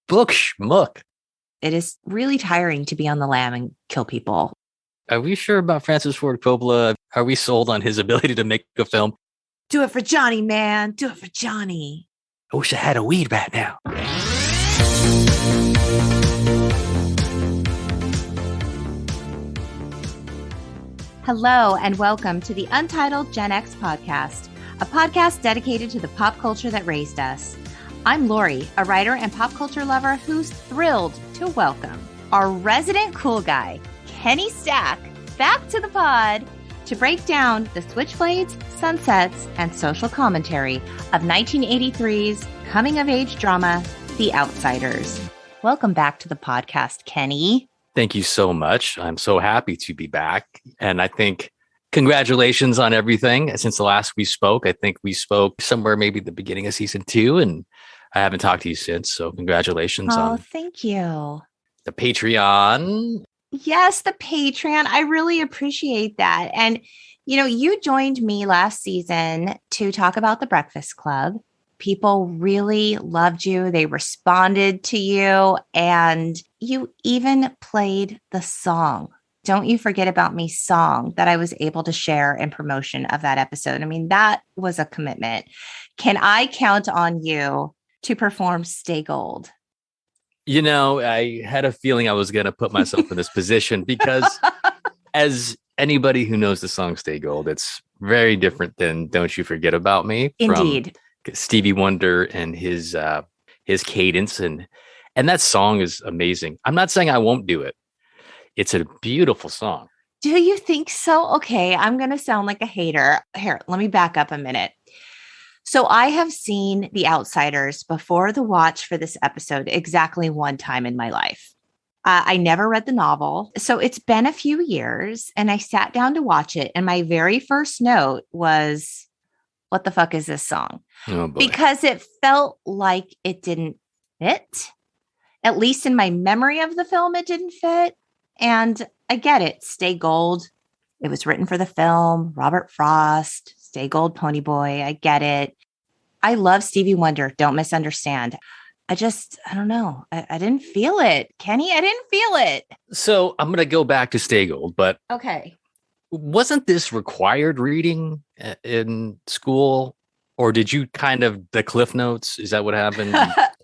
book schmuck. It is really tiring to be on the lam and kill people. Are we sure about Francis Ford Coppola? Are we sold on his ability to make a film? Do it for Johnny, man. Do it for Johnny. I wish I had a weed right now. Hello, and welcome to the Untitled Gen X podcast, a podcast dedicated to the pop culture that raised us. I'm Lori, a writer and pop culture lover who's thrilled to welcome our resident cool guy, Kenny Stach, back to the pod to break down the switchblades, sunsets, and social commentary of 1983's coming-of-age drama, The Outsiders. Welcome back to the podcast, Kenny. Thank you so much. I'm so happy to be back. And I think congratulations on everything. Since the last we spoke, I think we spoke somewhere maybe the beginning of season 2, and I haven't talked to you since. So congratulations on thank you. The Patreon. Yes, the Patreon. I really appreciate that. And, you know, you joined me last season to talk about the Breakfast Club. People really loved you. They responded to you, and you even played the song. Don't You Forget About Me song that I was able to share in promotion of that episode. I mean, that was a commitment. Can I count on you to perform Stay Gold? You know, I had a feeling I was going to put myself in this position because as anybody who knows the song Stay Gold, it's very different than Don't You Forget About Me. Indeed. Stevie Wonder and his cadence and that song is amazing. I'm not saying I won't do it. It's a beautiful song. Do you think so? Okay, I'm going to sound like a hater. Here, let me back up a minute. So I have seen The Outsiders before the watch for this episode exactly one time in my life. I never read the novel. So it's been a few years and I sat down to watch it. And my very first note was, what the fuck is this song? Oh, boy. Because it felt like it didn't fit. At least in my memory of the film, it didn't fit. And I get it. Stay Gold. It was written for the film. Robert Frost, Stay Gold, Pony Boy. I get it. I love Stevie Wonder. Don't misunderstand. I don't know. I didn't feel it. Kenny, I didn't feel it. So I'm going to go back to Stay Gold, but okay. Wasn't this required reading in school? Or did you kind of the Cliff Notes? Is that what happened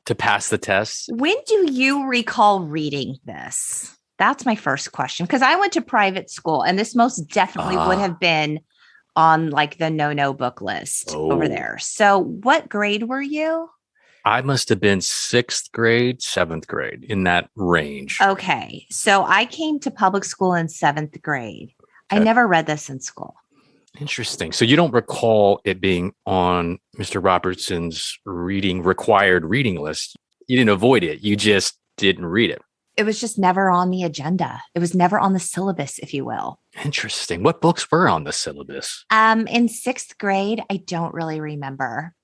to pass the test? When do you recall reading this? That's my first question. Because I went to private school and this most definitely would have been on like the no book list over there. So what grade were you? I must have been 6th grade, 7th grade, in that range. Okay. So I came to public school in 7th grade. Okay. I never read this in school. Interesting. So you don't recall it being on Mr. Robertson's required reading list. You didn't avoid it. You just didn't read it. It was just never on the agenda. It was never on the syllabus, if you will. Interesting. What books were on the syllabus? In 6th grade, I don't really remember.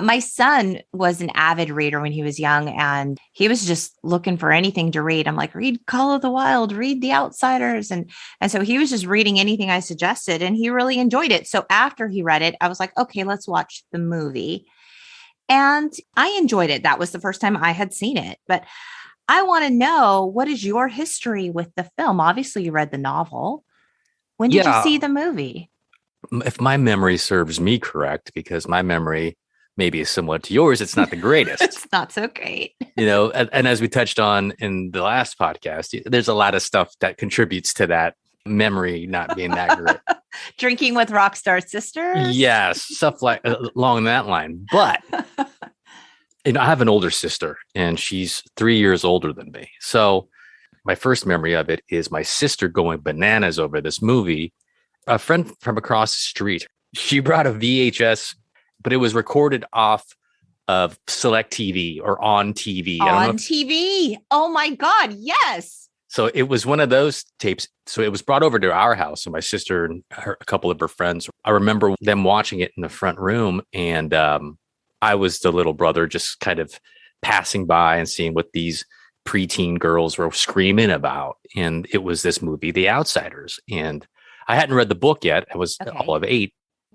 My son was an avid reader when he was young, and he was just looking for anything to read. I'm like, read Call of the Wild, read The Outsiders. And so he was just reading anything I suggested, and he really enjoyed it. So after he read it, I was like, okay, let's watch the movie. And I enjoyed it. That was the first time I had seen it. But I want to know, what is your history with the film? Obviously, you read the novel. When did you see the movie? If my memory serves me correct, because my memory maybe is similar to yours, it's not the greatest. It's not so great. You know, and as we touched on in the last podcast, there's a lot of stuff that contributes to that memory not being that great. Drinking with rock star sisters? Yes, stuff like along that line. But you know, I have an older sister and she's 3 years older than me. So my first memory of it is my sister going bananas over this movie. A friend from across the street, she brought a VHS, but it was recorded off of Select TV or On TV. On TV. Oh my God. Yes. So it was one of those tapes. So it was brought over to our house. So my sister and a couple of her friends, I remember them watching it in the front room. And I was the little brother just kind of passing by and seeing what these preteen girls were screaming about. And it was this movie, The Outsiders. And I hadn't read the book yet. I was all of 8.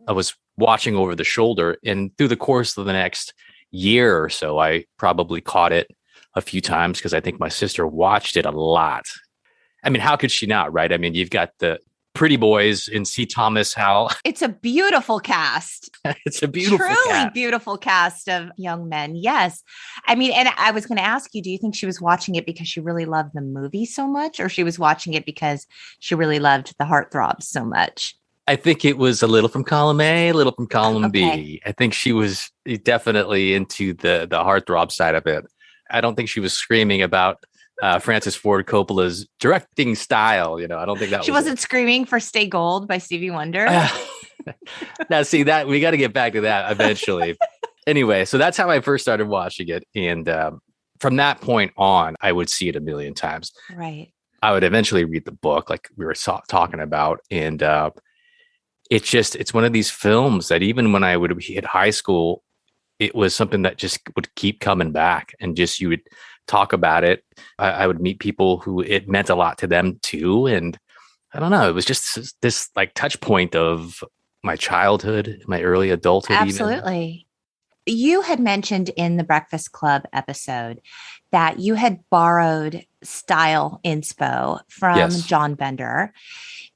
I was watching over the shoulder, and through the course of the next year or so, I probably caught it a few times because I think my sister watched it a lot. I mean, how could she not, right? I mean, you've got the pretty boys in C. Thomas Howell. It's a beautiful cast. It's a beautiful Truly cast. beautiful cast of young men. Yes. I mean, and I was going to ask you, do you think she was watching it because she really loved the movie so much, or she was watching it because she really loved the heartthrobs so much? I think it was a little from column A, a little from column Okay. B. I think she was definitely into the heartthrob side of it. I don't think she was screaming about Francis Ford Coppola's directing style. You know, I don't think that She wasn't screaming for Stay Gold by Stevie Wonder. Now, see that we got to get back to that eventually. Anyway, so that's how I first started watching it. And from that point on, I would see it a million times. Right. I would eventually read the book like we were talking about. And it's one of these films that even when I would hit high school, it was something that just would keep coming back, and just you would talk about it. I would meet people who it meant a lot to them too. And I don't know, it was just this like touch point of my childhood, my early adulthood. Absolutely. Even. You had mentioned in the Breakfast Club episode that you had borrowed style inspo from John Bender.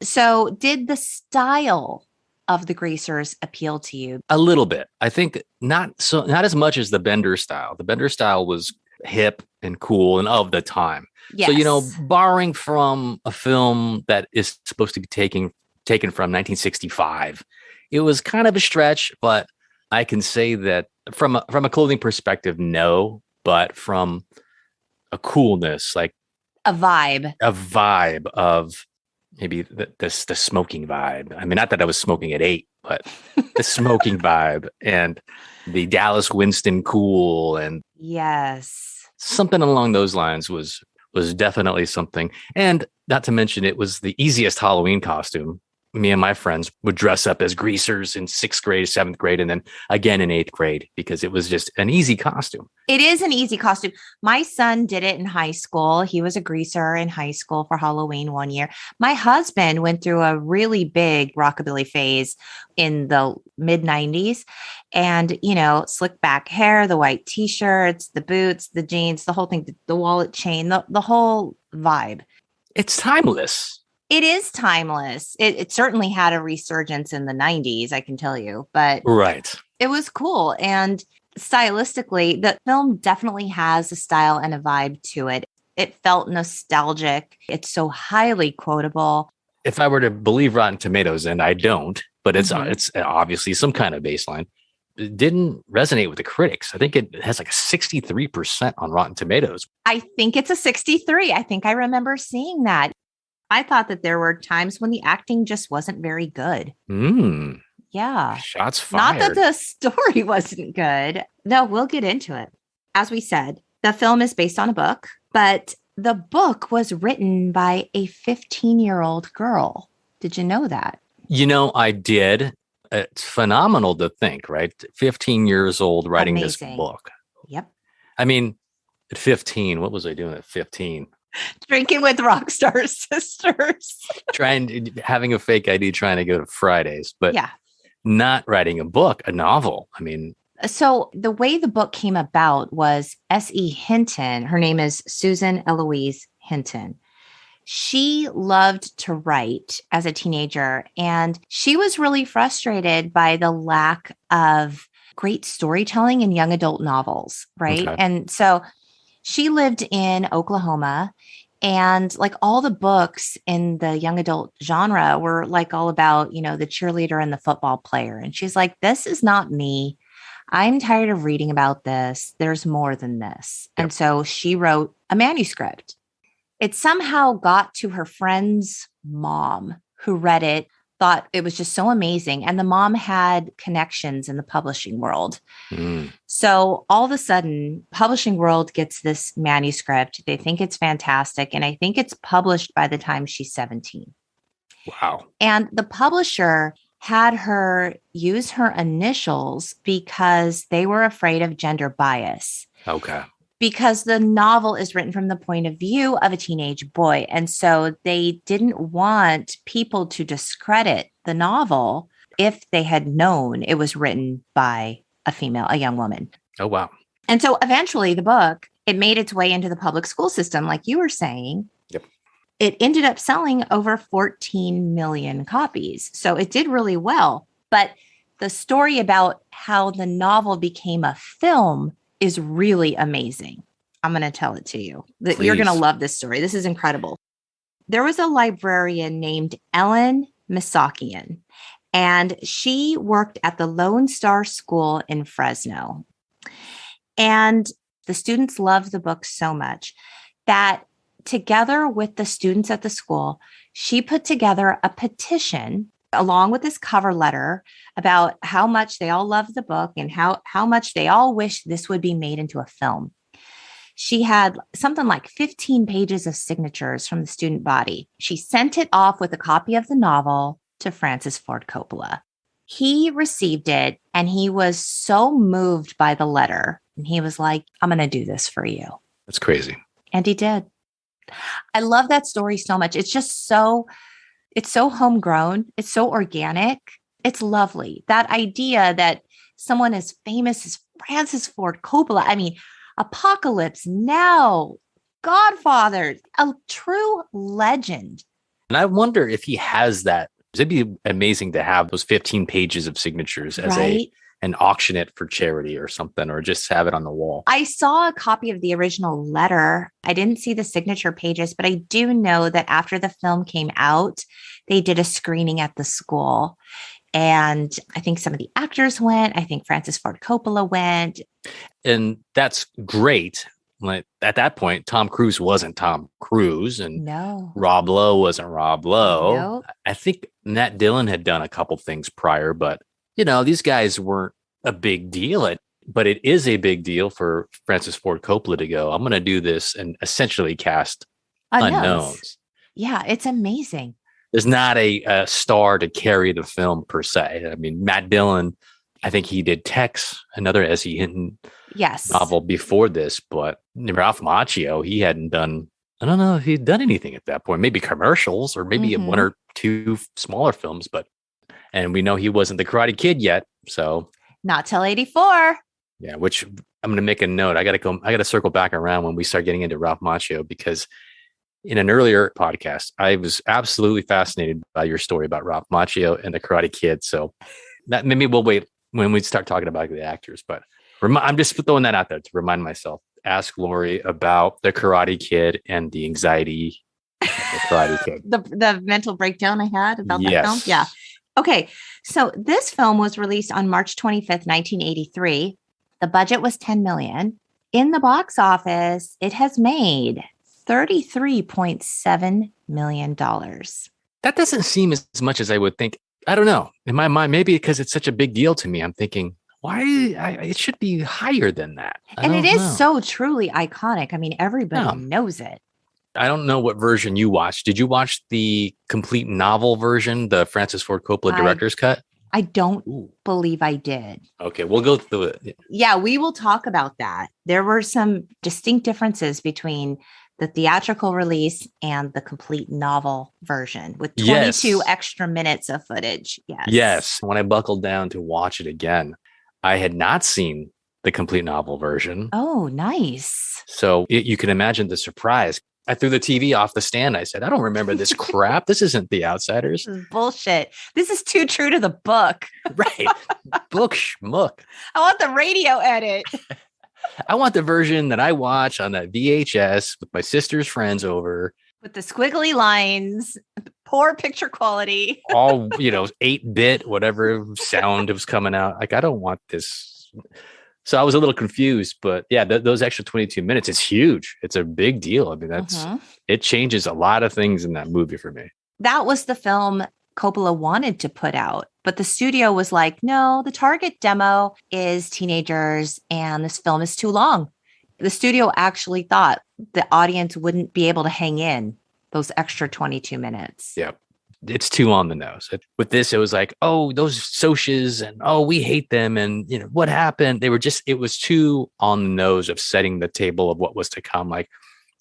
So did the style of the Greasers appeal to you? A little bit. I think not as much as the Bender style. The Bender style was hip and cool and of the time. Yes. So, borrowing from a film that is supposed to be taken from 1965, it was kind of a stretch, but I can say that from a clothing perspective, no, but from a coolness, like a vibe of maybe the smoking vibe. I mean, not that I was smoking at 8, but the smoking vibe and the Dallas Winston cool, and yes, something along those lines was definitely something. And not to mention, it was the easiest Halloween costume. Me and my friends would dress up as greasers in 6th grade, 7th grade, and then again in 8th grade because it was just an easy costume. It is an easy costume. My son did it in high school. He was a greaser in high school for Halloween one year. My husband went through a really big rockabilly phase in the mid 90s, and, slick back hair, the white t-shirts, the boots, the jeans, the whole thing, the wallet chain, the whole vibe. It's timeless. It is timeless. It certainly had a resurgence in the 90s, I can tell you, but right. It was cool. And stylistically, the film definitely has a style and a vibe to it. It felt nostalgic. It's so highly quotable. If I were to believe Rotten Tomatoes, and I don't, but it's obviously some kind of baseline, it didn't resonate with the critics. I think it has like a 63% on Rotten Tomatoes. I think it's a 63. I think I remember seeing that. I thought that there were times when the acting just wasn't very good. Yeah. Shots fired. Not that the story wasn't good. No, we'll get into it. As we said, the film is based on a book, but the book was written by a 15-year-old girl. Did you know that? I did. It's phenomenal to think, right? 15 years old writing Amazing. This book. Yep. I mean, at 15, what was I doing at 15? Drinking with rock star sisters. Having a fake ID, trying to go to Fridays, but not writing a book, a novel. I mean, so the way the book came about was S.E. Hinton. Her name is Susan Eloise Hinton. She loved to write as a teenager, and she was really frustrated by the lack of great storytelling in young adult novels, right? Okay. And so she lived in Oklahoma, and like all the books in the young adult genre were like all about, the cheerleader and the football player. And she's like, this is not me. I'm tired of reading about this. There's more than this. Yep. And so she wrote a manuscript. It somehow got to her friend's mom, who read it, thought it was just so amazing. And the mom had connections in the publishing world. So all of a sudden, publishing world gets this manuscript. They think it's fantastic. And I think it's published by the time she's 17. Wow. And the publisher had her use her initials because they were afraid of gender bias. Okay. Because the novel is written from the point of view of a teenage boy. And so they didn't want people to discredit the novel if they had known it was written by a young woman. Oh, wow. And so eventually the book, It made its way into the public school system, like you were saying. Yep. It ended up selling over 14 million copies. So it did really well. But the story about how the novel became a film is really amazing. I'm going to tell it to you. You're going to love this story. This is incredible. There was a librarian named Ellen Misakian, and she worked at the Lone Star School in Fresno. And the students loved the book so much that together with the students at the school, she put together a petition along with this cover letter about how much they all loved the book and how much they all wish this would be made into a film. She had something like 15 pages of signatures from the student body. She sent it off with a copy of the novel to Francis Ford Coppola. He received it and he was so moved by the letter. And he was like, I'm going to do this for you. That's crazy. And he did. I love that story so much. It's just so, it's so homegrown. It's so organic. It's lovely. That idea that someone as famous as Francis Ford Coppola, I mean, Apocalypse Now, Godfather, a true legend. And I wonder if he has that. It'd be amazing to have those 15 pages of signatures as and auction it for charity or something, or just have it on the wall. I saw a copy of the original letter. I didn't see the signature pages, but I do know that after the film came out, they did a screening at the school. And I think some of the actors went. I think Francis Ford Coppola went. And that's great. Like, at that point, Tom Cruise wasn't Tom Cruise, and Rob Lowe wasn't Rob Lowe. Nope. I think Matt Dillon had done a couple things prior, but these guys weren't a big deal. But it is a big deal for Francis Ford Coppola to go, I'm going to do this and essentially cast unknowns. Yeah, it's amazing. There's not a star to carry the film per se. I mean, Matt Dillon, I think he did Tex, another S.E. Hinton novel before this, but Ralph Macchio, he hadn't done, I don't know if he'd done anything at that point, maybe commercials or maybe one or two smaller films, and we know he wasn't the Karate Kid yet. So not till 84. Yeah. Which I'm going to make a note. I got to circle back around when we start getting into Ralph Macchio, because in an earlier podcast, I was absolutely fascinated by your story about Ralph Macchio and the Karate Kid. So that maybe we'll wait when we start talking about the actors, but I'm just throwing that out there to remind myself. Ask Lori about the Karate Kid and the anxiety of the Karate Kid. the mental breakdown I had about that film. Yeah. Okay. So this film was released on March 25th, 1983. The budget was $10 million. In the box office, it has made $33.7 million. That doesn't seem as much as I would think. I don't know. In my mind, maybe because it's such a big deal to me, I'm thinking, it should be higher than that. And it is so truly iconic. I mean, everybody knows it. I don't know what version you watched. Did you watch the complete novel version, the Francis Ford Coppola director's cut? I don't believe I did. Okay, we'll go through it. Yeah, we will talk about that. There were some distinct differences between the theatrical release and the complete novel version with 22 extra minutes of footage. Yes. When I buckled down to watch it again, I had not seen the complete novel version. Oh, nice. So you can imagine the surprise. I threw the TV off the stand. I said, I don't remember this crap. This isn't The Outsiders. This is bullshit. This is too true to the book. Right. Book schmuck. I want the radio edit. I want the version that I watch on that VHS with my sister's friends over. With the squiggly lines, poor picture quality. All, 8-bit, whatever sound was coming out. Like, I don't want this. So I was a little confused, but yeah, those extra 22 minutes is huge. It's a big deal. I mean, it changes a lot of things in that movie for me. That was the film Coppola wanted to put out, but the studio was like, no, the target demo is teenagers and this film is too long. The studio actually thought the audience wouldn't be able to hang in those extra 22 minutes. Yeah. It's too on the nose. With this, it was like, oh, those socias and we hate them. And what happened? It was too on the nose of setting the table of what was to come. Like,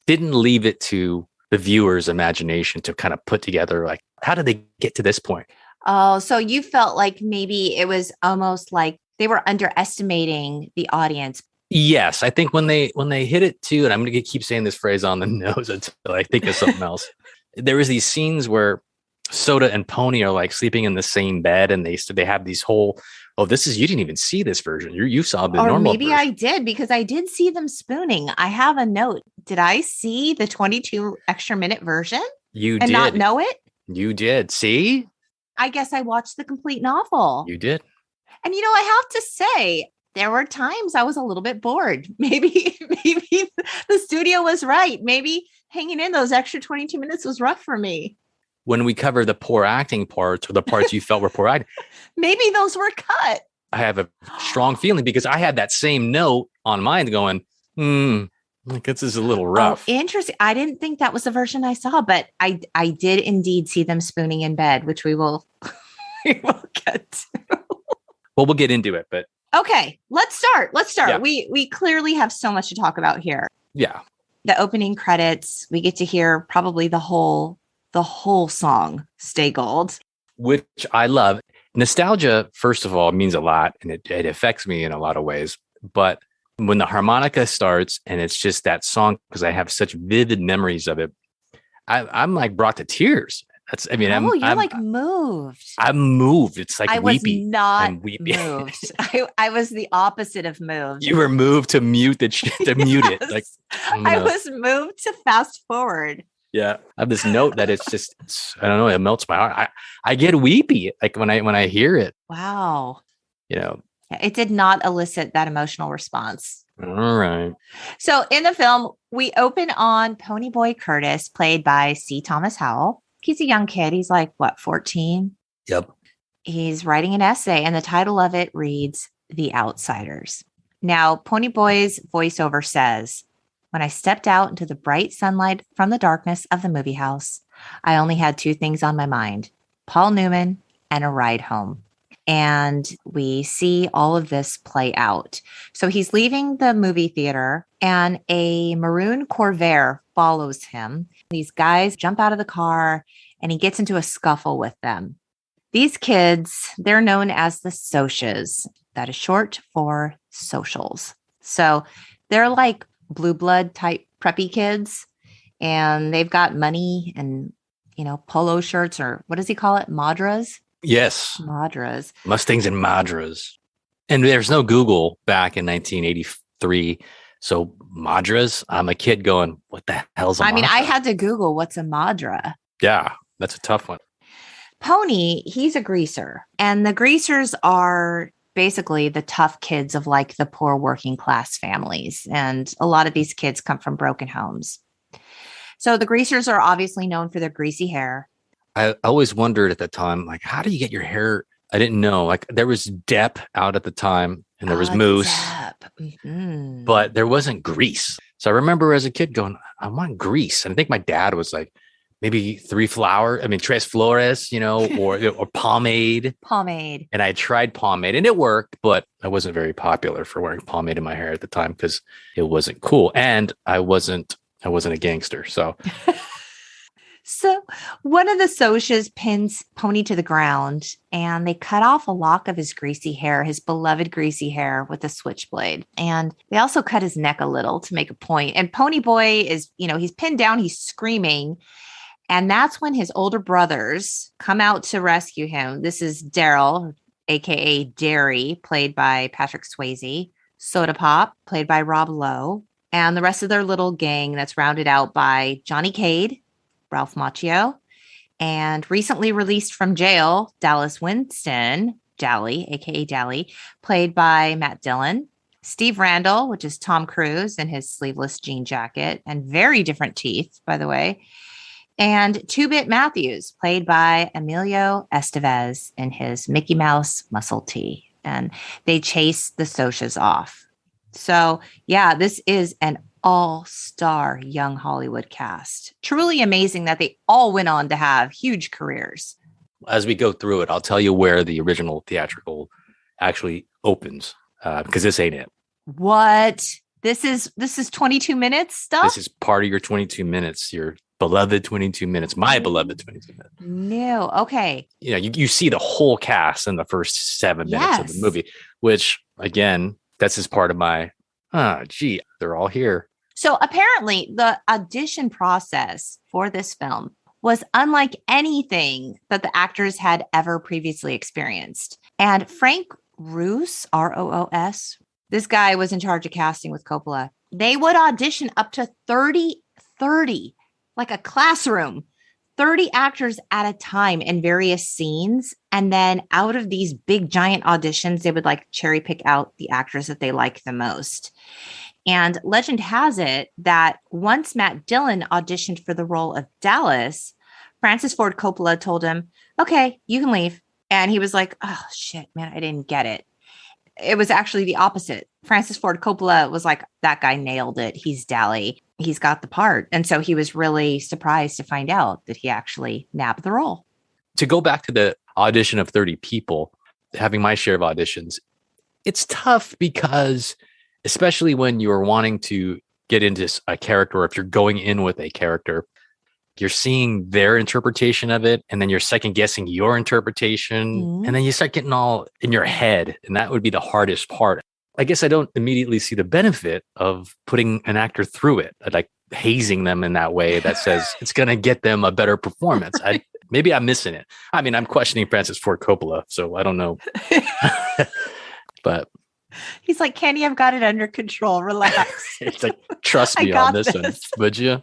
didn't leave it to the viewer's imagination to kind of put together, like, how did they get to this point? Oh, so you felt like maybe it was almost like they were underestimating the audience. Yes, I think when they hit it too, and I'm going to keep saying this phrase on the nose until I think of something else. There was these scenes where Soda and Pony are like sleeping in the same bed, and they have these whole. Oh, you didn't even see this version. You saw the Or normal maybe version. I did, because I did see them spooning. I have a note. Did I see the 22 extra minute version You and not did. know it? You did. See? I guess I watched the complete novel. You did. And I have to say, there were times I was a little bit bored. Maybe the studio was right. Maybe hanging in those extra 22 minutes was rough for me. When we cover the poor acting parts, or the parts you felt were poor acting, maybe those were cut. I have a strong feeling, because I had that same note on mine going, like this is a little rough. Oh, interesting. I didn't think that was the version I saw, but I did indeed see them spooning in bed, which we will get to. Well, we'll get into it, but okay, let's start. Yeah. We clearly have so much to talk about here. Yeah. The opening credits, we get to hear probably the whole song, Stay Gold, which I love. Nostalgia, first of all, means a lot, and it affects me in a lot of ways. But when the harmonica starts and it's just that song, because I have such vivid memories of it, I'm like brought to tears. you're like moved. I'm moved. It's like I weepy. was not I'm weepy. moved. I was the opposite of moved. You were moved to mute it. Yes. Like I was moved to fast forward. Yeah, I have this note that it's I don't know, it melts my heart. I get weepy like when I hear it. Wow. It did not elicit that emotional response. All right. So in the film, we open on Ponyboy Curtis, played by C. Thomas Howell. He's a young kid. He's like, 14? Yep. He's writing an essay, and the title of it reads, The Outsiders. Now, Ponyboy's voiceover says, when I stepped out into the bright sunlight from the darkness of the movie house, I only had two things on my mind, Paul Newman and a ride home. And we see all of this play out. So he's leaving the movie theater, and a maroon Corvair follows him. These guys jump out of the car, and he gets into a scuffle with them. These kids, they're known as the Socias. That is short for socials. So they're like blue blood type preppy kids, and they've got money and, polo shirts, or what does he call it? Madras? Yes. Madras. Mustangs and Madras. And there's no Google back in 1983. So Madras, I'm a kid going, what the hell's a Madra? I had to Google what's a Madra. Yeah, that's a tough one. Pony, he's a greaser. And the greasers are basically the tough kids of like the poor working class families. And a lot of these kids come from broken homes. So the greasers are obviously known for their greasy hair. I always wondered at the time, like, how do you get your hair? I didn't know. Like, there was Depp out at the time, and there was Moose, but there wasn't grease. So I remember as a kid going, I want grease. And I think my dad was like, maybe Tres Flores, or pomade. Pomade. And I tried pomade, and it worked, but I wasn't very popular for wearing pomade in my hair at the time because it wasn't cool. And I wasn't a gangster. So. So one of the Socias pins Pony to the ground, and they cut off a lock of his greasy hair, his beloved greasy hair, with a switchblade. And they also cut his neck a little to make a point. And Ponyboy is, he's pinned down, he's screaming. And that's when his older brothers come out to rescue him. This is Daryl, aka Derry, played by Patrick Swayze, Soda Pop, played by Rob Lowe, and the rest of their little gang that's rounded out by Johnny Cade, Ralph Macchio, and recently released from jail, Dallas Winston, Dally, aka Dally, played by Matt Dillon, Steve Randall, which is Tom Cruise in his sleeveless jean jacket and very different teeth, by the way, and Two-Bit Matthews, played by Emilio Estevez in his Mickey Mouse muscle tee. And they chase the Socias off. So, yeah, this is an all-star young Hollywood cast. Truly amazing that they all went on to have huge careers. As we go through it, I'll tell you where the original theatrical actually opens, because this ain't it. What? This is 22 minutes stuff? This is part of your 22 minutes, your beloved 22 minutes, my beloved 22 minutes. No. Okay. You see the whole cast in the first 7 minutes of the movie, which, again, that's just part of my Gee, they're all here. So apparently, the audition process for this film was unlike anything that the actors had ever previously experienced. And Frank Roos, Roos, this guy was in charge of casting with Coppola. They would audition up to 30, like a classroom, 30 actors at a time in various scenes. And then out of these big giant auditions, they would like cherry pick out the actors that they like the most. And legend has it that once Matt Dillon auditioned for the role of Dallas, Francis Ford Coppola told him, okay, you can leave. And he was like, oh, shit, man, I didn't get it. It was actually the opposite. Francis Ford Coppola was like, that guy nailed it. He's Dally. He's got the part. And so he was really surprised to find out that he actually nabbed the role. To go back to the audition of 30 people, having my share of auditions, it's tough because especially when you're wanting to get into a character, or if you're going in with a character, you're seeing their interpretation of it, and then you're second guessing your interpretation, and then you start getting all in your head, and that would be the hardest part. I guess I don't immediately see the benefit of putting an actor through it, like hazing them in that way that says it's going to get them a better performance. Maybe I'm missing it. I mean, I'm questioning Francis Ford Coppola, so I don't know. But he's like, Kenny, I've got it under control. Relax. It's like, trust me on this one, would you?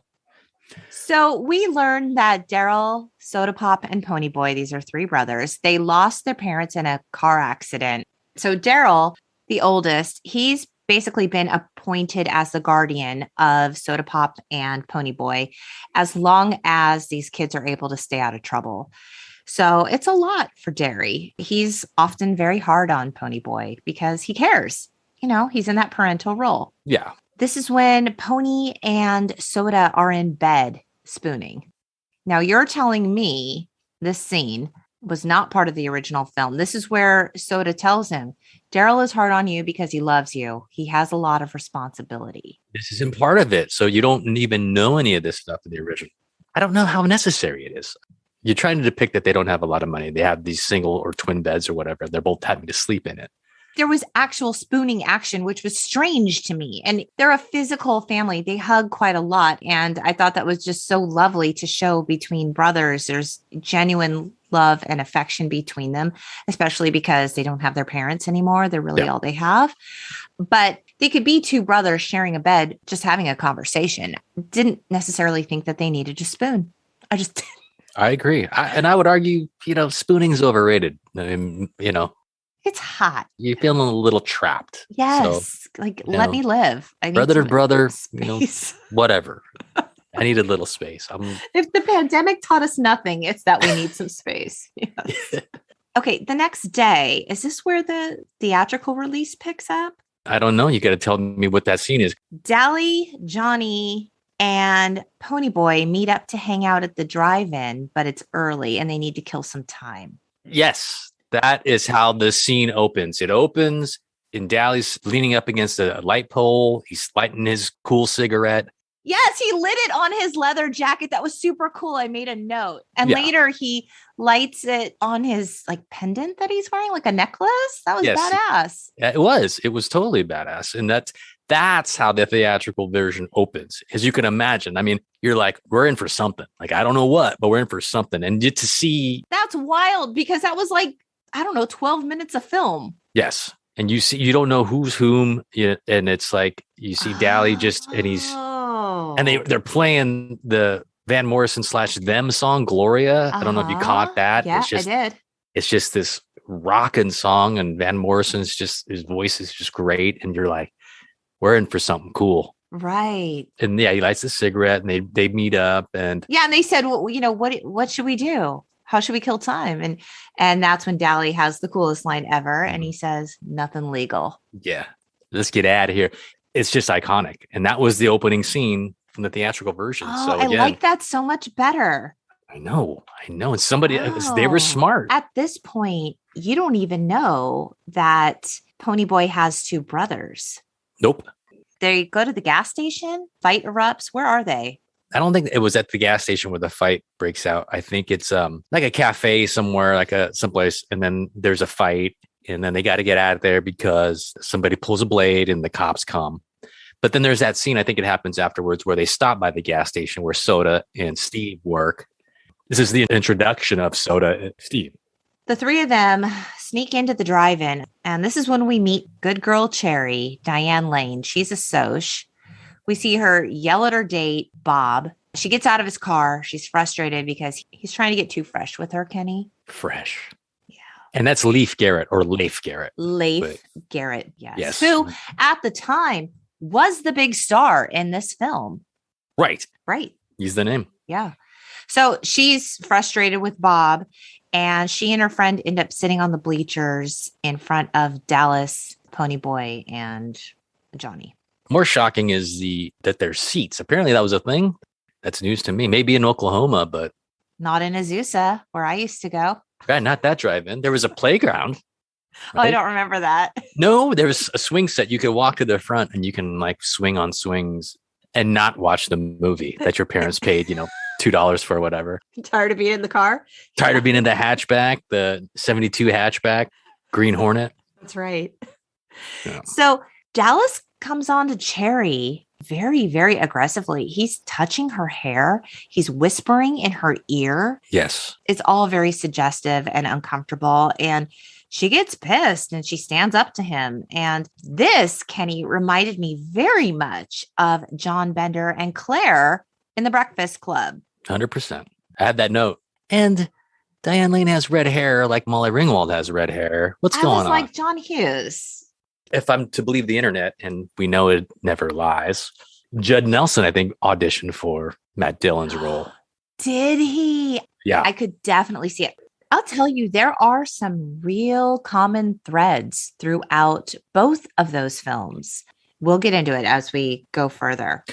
So we learned that Daryl, Soda Pop, and Ponyboy, these are three brothers, they lost their parents in a car accident. So Daryl, the oldest, he's basically been appointed as the guardian of Soda Pop and Ponyboy as long as these kids are able to stay out of trouble. So it's a lot for Derry. He's often very hard on Ponyboy because he cares. You know, he's in that parental role. Yeah. This is when Pony and Soda are in bed spooning. Now you're telling me this scene was not part of the original film. This is where Soda tells him, Daryl is hard on you because he loves you. He has a lot of responsibility. This isn't part of it. So you don't even know any of this stuff in the original. I don't know how necessary it is. You're trying to depict that they don't have a lot of money. They have these single or twin beds or whatever. They're both having to sleep in it. There was actual spooning action, which was strange to me. And they're a physical family. They hug quite a lot. And I thought that was just so lovely to show between brothers. There's genuine love and affection between them, especially because they don't have their parents anymore. They're really all they have. But they could be two brothers sharing a bed, just having a conversation. Didn't necessarily think that they needed to spoon. I agree. And I would argue, spooning is overrated. It's hot. You're feeling a little trapped. Yes. So, let me live. I need brother to brother, space. Whatever. I need a little space. If the pandemic taught us nothing, it's that we need some space. Yes. Okay. The next day, is this where the theatrical release picks up? I don't know. You got to tell me what that scene is. Dally, Johnny, and Ponyboy meet up to hang out at the drive-in, but it's early and they need to kill some time. Yes. That is how the scene opens. It opens and Dally's leaning up against a light pole. He's lighting his cool cigarette. Yes, he lit it on his leather jacket. That was super cool. I made a note. And later he lights it on his pendant that he's wearing, like a necklace. That was badass. Yeah, it was. It was totally badass. And that's how the theatrical version opens. As you can imagine. I mean, you're like, we're in for something. I don't know what, but we're in for something. And to see. That's wild because that was 12 minutes of film. Yes. And you don't know who's whom. And it's you see Dally and he's, and they're playing the Van Morrison / them song, Gloria. I don't know if you caught that. Yeah, I did. It's just this rocking song and Van Morrison's his voice is just great. And you're like, we're in for something cool. Right. And he lights a cigarette and they meet up and. Yeah. And they said, well, what should we do? How should we kill time? And that's when Dally has the coolest line ever. And he says, nothing legal. Yeah. Let's get out of here. It's just iconic. And that was the opening scene from the theatrical version. Oh, so again, I like that so much better. I know. And somebody, they were smart. At this point, you don't even know that Ponyboy has two brothers. Nope. They go to the gas station, fight erupts. Where are they? I don't think it was at the gas station where the fight breaks out. I think it's like a cafe somewhere, someplace. And then there's a fight and then they got to get out of there because somebody pulls a blade and the cops come. But then there's that scene, I think it happens afterwards, where they stop by the gas station where Soda and Steve work. This is the introduction of Soda and Steve. The three of them sneak into the drive-in, and this is when we meet good girl Cherry, Diane Lane. She's a soch. We see her yell at her date, Bob. She gets out of his car. She's frustrated because he's trying to get too fresh with her, Kenny. Fresh. Yeah. And that's Leif Garrett or Leif Garrett. Leif Garrett, Yes. Who, at the time, was the big star in this film. Right. Use the name. Yeah. So she's frustrated with Bob, and she and her friend end up sitting on the bleachers in front of Dallas, Ponyboy, and Johnny. More shocking is that there's seats. Apparently that was a thing. That's news to me. Maybe in Oklahoma, but not in Azusa, where I used to go. Right, not that drive-in. There was a playground. Right? Oh, I don't remember that. No, there was a swing set. You could walk to the front and you can like swing on swings and not watch the movie that your parents paid, $2 for or whatever. Tired of being in the car? Tired of being in the hatchback, the 72 hatchback, Green Hornet. That's right. Yeah. So Dallas comes on to Cherry very, very aggressively. He's touching her hair. He's whispering in her ear. Yes. It's all very suggestive and uncomfortable. And she gets pissed and she stands up to him. And this, Kenny, reminded me very much of John Bender and Claire in The Breakfast Club. 100%. I had that note. And Diane Lane has red hair like Molly Ringwald has red hair. What's going on? Like John Hughes. If I'm to believe the internet, and we know it never lies, Judd Nelson, I think, auditioned for Matt Dillon's role. Did he? Yeah. I could definitely see it. I'll tell you, there are some real common threads throughout both of those films. We'll get into it as we go further.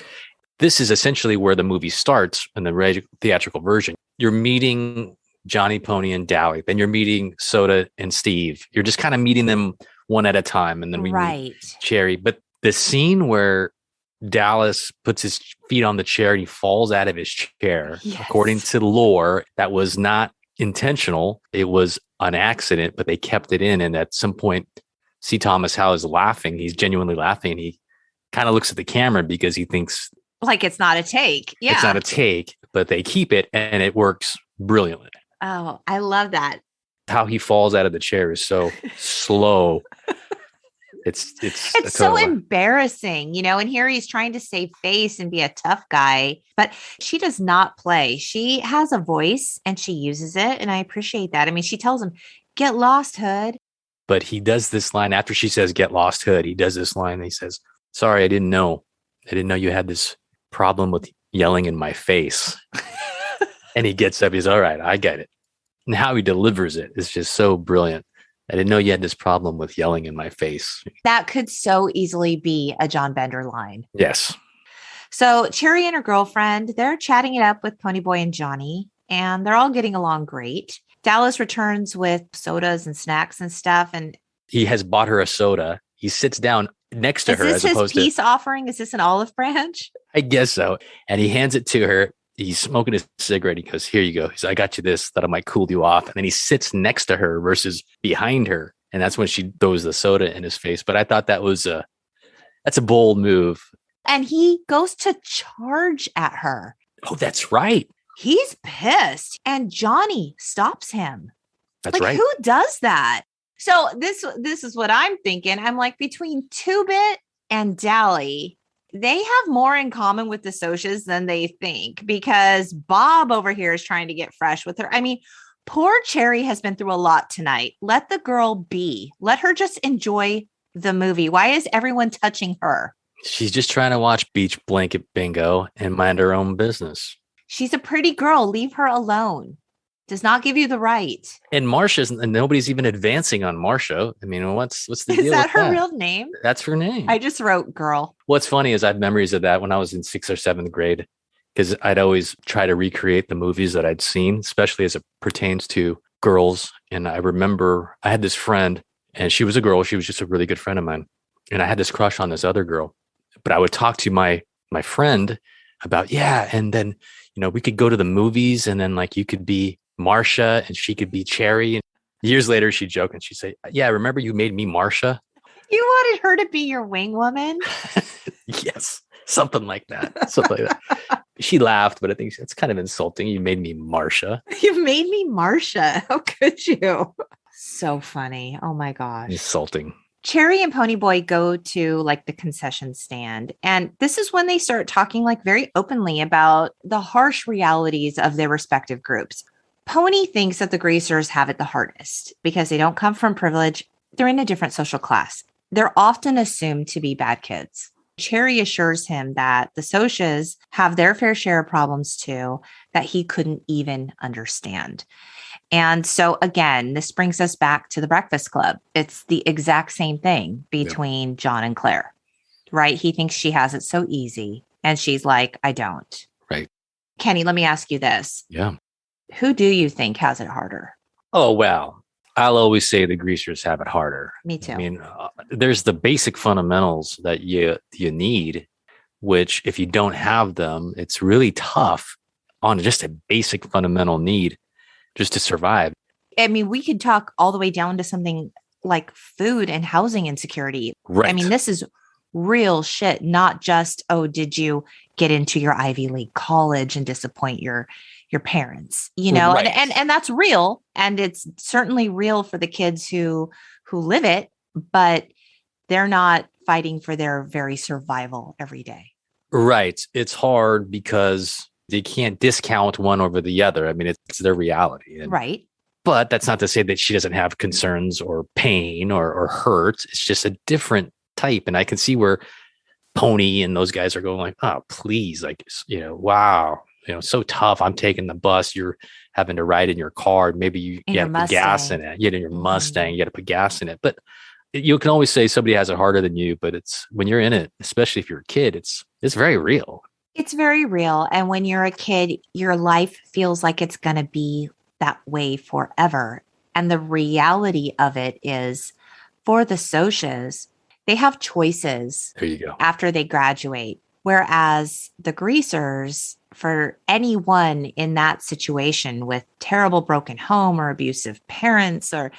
This is essentially where the movie starts in the theatrical version. You're meeting Johnny, Pony, and Dowie. Then you're meeting Soda and Steve. You're just kind of meeting them one at a time. And then we meet Cherry. But the scene where Dallas puts his feet on the chair and he falls out of his chair, according to lore, that was not intentional. It was an accident, but they kept it in. And at some point, C. Thomas Howell is laughing. He's genuinely laughing. He kind of looks at the camera because he thinks like it's not a take. Yeah. It's not a take, but they keep it and it works brilliantly. Oh, I love that. How he falls out of the chair is so slow. It's so embarrassing, and here he's trying to save face and be a tough guy, but she does not play. She has a voice and she uses it. And I appreciate that. I mean, she tells him, "Get lost, Hood." But he does this line after she says, "Get lost, Hood." He does this line. And he says, "Sorry, I didn't know you had this problem with yelling in my face." And he gets up. He's all right. I get it. And how he delivers it is just so brilliant. "I didn't know you had this problem with yelling in my face." That could so easily be a John Bender line. Yes. So Cherry and her girlfriend, they're chatting it up with Ponyboy and Johnny, and they're all getting along great. Dallas returns with sodas and snacks and stuff. And he has bought her a soda. He sits down next to her. Is this his peace offering? Is this an olive branch? I guess so. And he hands it to her. He's smoking his cigarette. He goes, "Here you go." He says, "I got you this, that I might cool you off." And then he sits next to her versus behind her. And that's when she throws the soda in his face. But I thought that's a bold move. And he goes to charge at her. Oh, that's right. He's pissed. And Johnny stops him. That's right. Who does that? So this is what I'm thinking. I'm like, between Two-Bit and Dally, they have more in common with the Socs than they think, because Bob over here is trying to get fresh with her. I mean, poor Cherry has been through a lot tonight. Let the girl be. Let her just enjoy the movie. Why is everyone touching her? She's just trying to watch Beach Blanket Bingo and mind her own business. She's a pretty girl. Leave her alone. Does not give you the right. And nobody's even advancing on Marcia. I mean, what's the deal? Is that her real name? That's her name. I just wrote girl. What's funny is I have memories of that when I was in 6th or 7th grade, because I'd always try to recreate the movies that I'd seen, especially as it pertains to girls. And I remember I had this friend, and she was a girl. She was just a really good friend of mine. And I had this crush on this other girl. But I would talk to my friend about, and then, we could go to the movies, and then like you could be Marcia and she could be Cherry. And years later, she'd joke and she'd say, "Yeah, remember you made me Marcia?" You wanted her to be your wing woman? Yes, something like that. Something like that. She laughed, but I think it's kind of insulting. You made me Marcia. You made me Marcia. How could you? So funny. Oh my gosh. Insulting. Cherry and Ponyboy go to like the concession stand. And this is when they start talking like very openly about the harsh realities of their respective groups. Pony thinks that the Greasers have it the hardest because they don't come from privilege. They're in a different social class. They're often assumed to be bad kids. Cherry assures him that the Socias have their fair share of problems too, that he couldn't even understand. And so again, this brings us back to the Breakfast Club. It's the exact same thing between John and Claire, right? He thinks she has it so easy. And she's like, I don't. Right. Kenny, let me ask you this. Yeah. Who do you think has it harder? Oh, well, I'll always say the Greasers have it harder. Me too. I mean, there's the basic fundamentals that you need, which if you don't have them, it's really tough on just a basic fundamental need just to survive. I mean, we could talk all the way down to something like food and housing insecurity. Right. I mean, this is real shit, not just, oh, did you get into your Ivy League college and disappoint your parents, you know, Right. and that's real. And it's certainly real for the kids who live it, but they're not fighting for their very survival every day. Right. It's hard because they can't discount one over the other. I mean, it's their reality. Right. But that's not to say that she doesn't have concerns or pain or hurt. It's just a different type. And I can see where Pony and those guys are going like, oh, please, like, you know, wow. You know, so tough. I'm taking the bus. You're having to ride in your car. Maybe you got to put gas in it. You get in your Mustang. You got to put gas in it. But you can always say somebody has it harder than you. But it's when you're in it, especially if you're a kid, it's very real. It's very real. And when you're a kid, your life feels like it's going to be that way forever. And the reality of it is for the Socias, they have choices. There you go. After they graduate. Whereas the Greasers, for anyone in that situation with terrible broken home or abusive parents or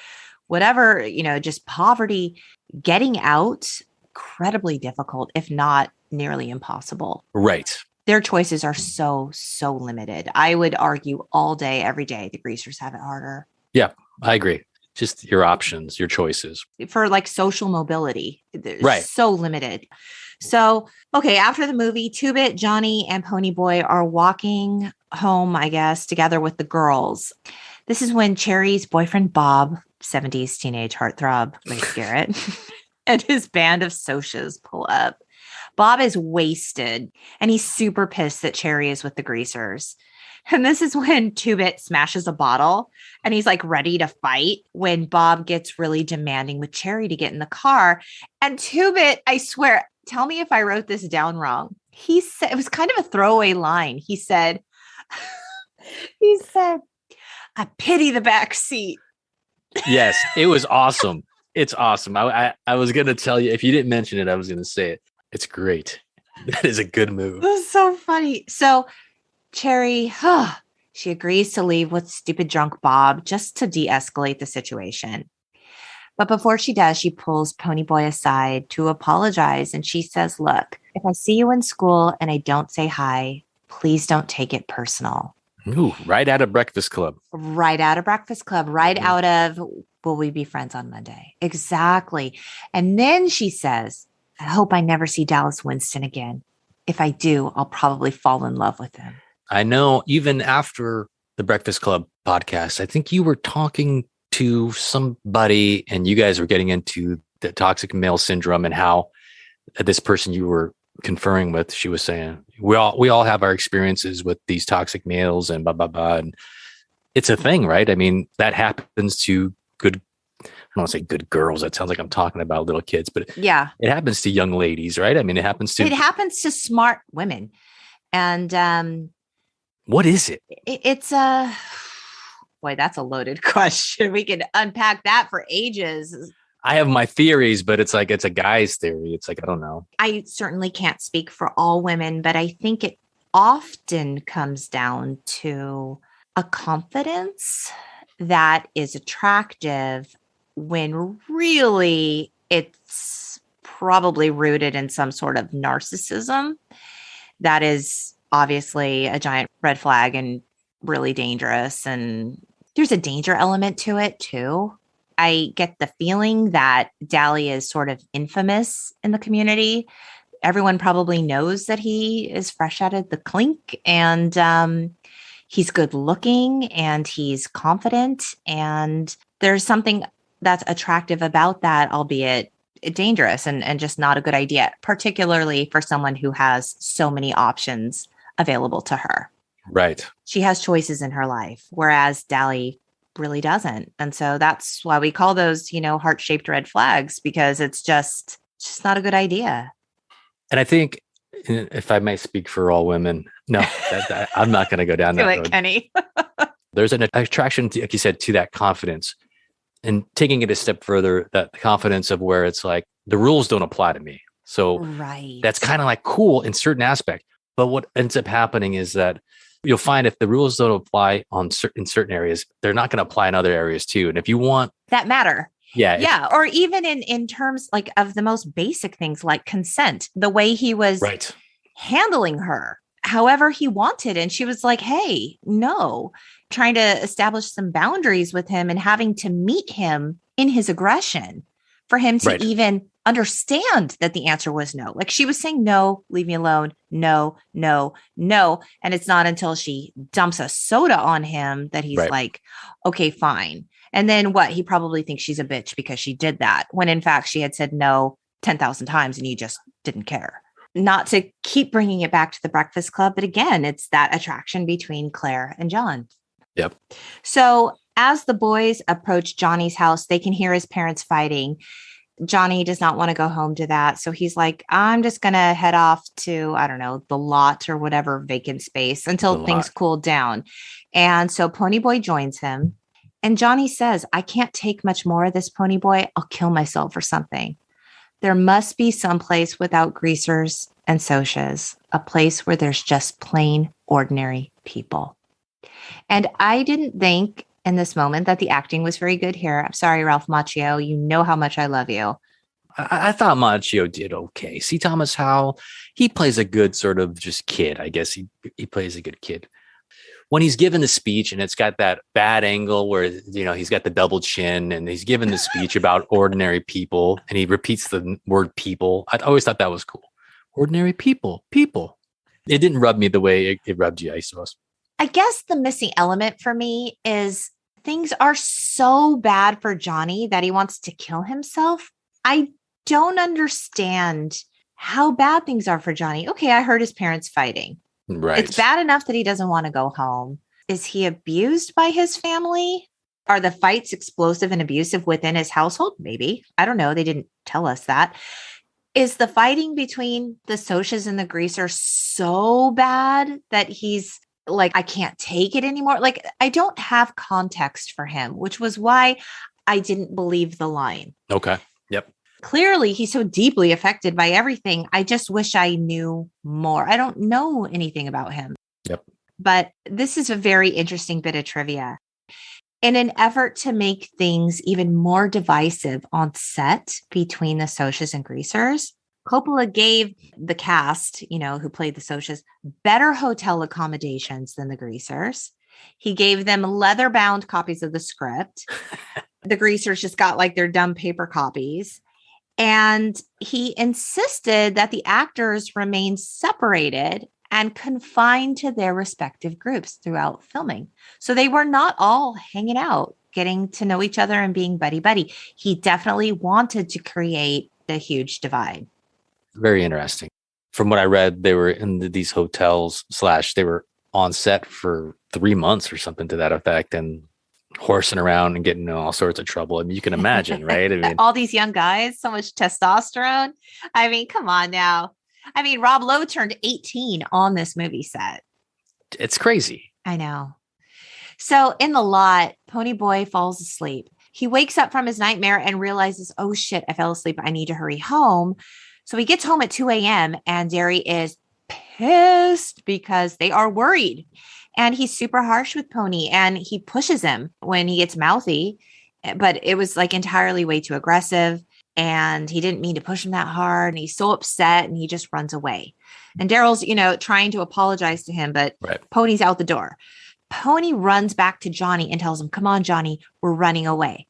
whatever, you know, just poverty, getting out, incredibly difficult, if not nearly impossible. Right. Their choices are so limited. I would argue all day, every day, the Greasers have it harder. Yeah, I agree. Just your options, your choices. For like social mobility, right. So limited. So, okay, after the movie, Two-Bit, Johnny, and Ponyboy are walking home, I guess, together with the girls. This is when Cherry's boyfriend, Bob, 70s teenage heartthrob, Leif Garrett, and his band of Socias pull up. Bob is wasted, and he's super pissed that Cherry is with the Greasers. And this is when Two-Bit smashes a bottle, and he's like ready to fight when Bob gets really demanding with Cherry to get in the car. And Two-Bit, I swear, tell me if I wrote this down wrong. He said, it was kind of a throwaway line. He said, I pity the back seat. Yes, it was awesome. It's awesome. I was going to tell you, if you didn't mention it, I was going to say it. It's great. That is a good move. That's so funny. So Cherry, she agrees to leave with stupid drunk Bob just to de-escalate the situation. But before she does, she pulls Ponyboy aside to apologize. And she says, look, if I see you in school and I don't say hi, please don't take it personal. Ooh, right out of Breakfast Club. Right out of Breakfast Club. Right out of, will we be friends on Monday? Exactly. And then she says, I hope I never see Dallas Winston again. If I do, I'll probably fall in love with him. I know even after the Breakfast Club podcast, I think you were talking to somebody and you guys were getting into the toxic male syndrome and how this person you were conferring with, she was saying, we all have our experiences with these toxic males and blah, blah, blah. And it's a thing, right? I mean, that happens to good, I don't want to say good girls. That sounds like I'm talking about little kids, but yeah, it happens to young ladies, right? I mean, it happens to smart women. And what is it? It's boy, that's a loaded question. We could unpack that for ages. I have my theories, but it's like, it's a guy's theory. It's like, I don't know. I certainly can't speak for all women, but I think it often comes down to a confidence that is attractive when really it's probably rooted in some sort of narcissism. That is obviously a giant red flag and really dangerous. And there's a danger element to it too. I get the feeling that Dally is sort of infamous in the community. Everyone probably knows that he is fresh out of the clink, and he's good looking and he's confident. And there's something that's attractive about that, albeit dangerous and just not a good idea, particularly for someone who has so many options available to her. Right. She has choices in her life, whereas Dally really doesn't. And so that's why we call those, heart-shaped red flags, because it's just not a good idea. And I think, if I may speak for all women, no, I'm not going to go down that road. Kenny. There's an attraction, like you said, to that confidence, and taking it a step further, that confidence of where it's like the rules don't apply to me. So right. That's kind of like cool in certain aspect. But what ends up happening is that you'll find if the rules don't apply in certain areas, they're not going to apply in other areas too. And if you want that matter. Yeah. Yeah. Or even in terms like of the most basic things like consent, the way he was handling her, however he wanted. And she was like, hey, no, trying to establish some boundaries with him and having to meet him in his aggression for him to even understand that the answer was no. Like she was saying, no, leave me alone. No, no, no. And it's not until she dumps a soda on him that he's like, okay, fine. And then what? He probably thinks she's a bitch because she did that, when in fact she had said no 10,000 times and he just didn't care. Not to keep bringing it back to the Breakfast Club, but again, it's that attraction between Claire and John. Yep. So as the boys approach Johnny's house, they can hear his parents fighting. Johnny does not want to go home to that. So he's like, I'm just going to head off to, I don't know, the lot or whatever vacant space until things cool down. And so Ponyboy joins him. And Johnny says, I can't take much more of this, Ponyboy. I'll kill myself or something. There must be some place without greasers and socias, a place where there's just plain, ordinary people. And I didn't think in this moment that the acting was very good here. I'm sorry, Ralph Macchio. You know how much I love you. I thought Macchio did okay. See, Thomas Howell, he plays a good sort of just kid. I guess he plays a good kid. When he's given the speech and it's got that bad angle where, he's got the double chin and he's given the speech about ordinary people and he repeats the word people. I always thought that was cool. Ordinary people. It didn't rub me the way it rubbed you, I suppose. I guess the missing element for me is things are so bad for Johnny that he wants to kill himself. I don't understand how bad things are for Johnny. Okay, I heard his parents fighting. Right. It's bad enough that he doesn't want to go home. Is he abused by his family? Are the fights explosive and abusive within his household? Maybe. I don't know. They didn't tell us that. Is the fighting between the Socias and the Greaser so bad that he's like, I can't take it anymore? Like, I don't have context for him, which was why I didn't believe the line. Okay. Yep. Clearly, he's so deeply affected by everything. I just wish I knew more. I don't know anything about him. Yep. But this is a very interesting bit of trivia. In an effort to make things even more divisive on set between the Socias and Greasers, Coppola gave the cast, who played the Socias, better hotel accommodations than the Greasers. He gave them leather-bound copies of the script. The Greasers just got like their dumb paper copies. And he insisted that the actors remain separated and confined to their respective groups throughout filming. So they were not all hanging out, getting to know each other and being buddy-buddy. He definitely wanted to create a huge divide. Very interesting. From what I read, they were in these hotels / they were on set for 3 months or something to that effect, and horsing around and getting in all sorts of trouble. I mean, you can imagine, right? I mean, all these young guys, so much testosterone. I mean, come on now. I mean, Rob Lowe turned 18 on this movie set. It's crazy. I know. So in the lot, Ponyboy falls asleep. He wakes up from his nightmare and realizes, oh shit, I fell asleep. I need to hurry home. So he gets home at 2 a.m. and Derry is pissed because they are worried. And he's super harsh with Pony and he pushes him when he gets mouthy, but it was like entirely way too aggressive. and he didn't mean to push him that hard. And he's so upset and he just runs away. And Daryl's, trying to apologize to him, but Pony's out the door. Pony runs back to Johnny and tells him, come on, Johnny, we're running away.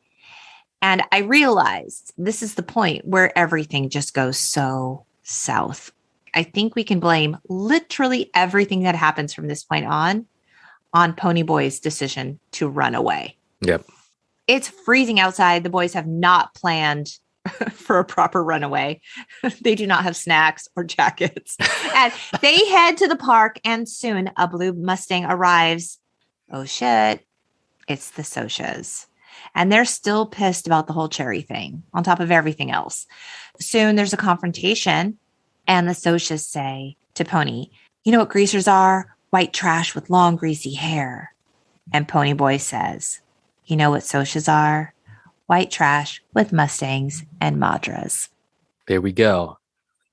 And I realized this is the point where everything just goes so south. I think we can blame literally everything that happens from this point on Ponyboy's decision to run away. Yep. It's freezing outside. The boys have not planned for a proper runaway. They do not have snacks or jackets. And they head to the park, and soon a blue Mustang arrives. Oh shit. It's the Sochas. And they're still pissed about the whole cherry thing on top of everything else. Soon there's a confrontation, and the Sochas say to Pony, you know what greasers are? White trash with long greasy hair. And Ponyboy says, you know what Sochas are? White trash with Mustangs and Madras. There we go.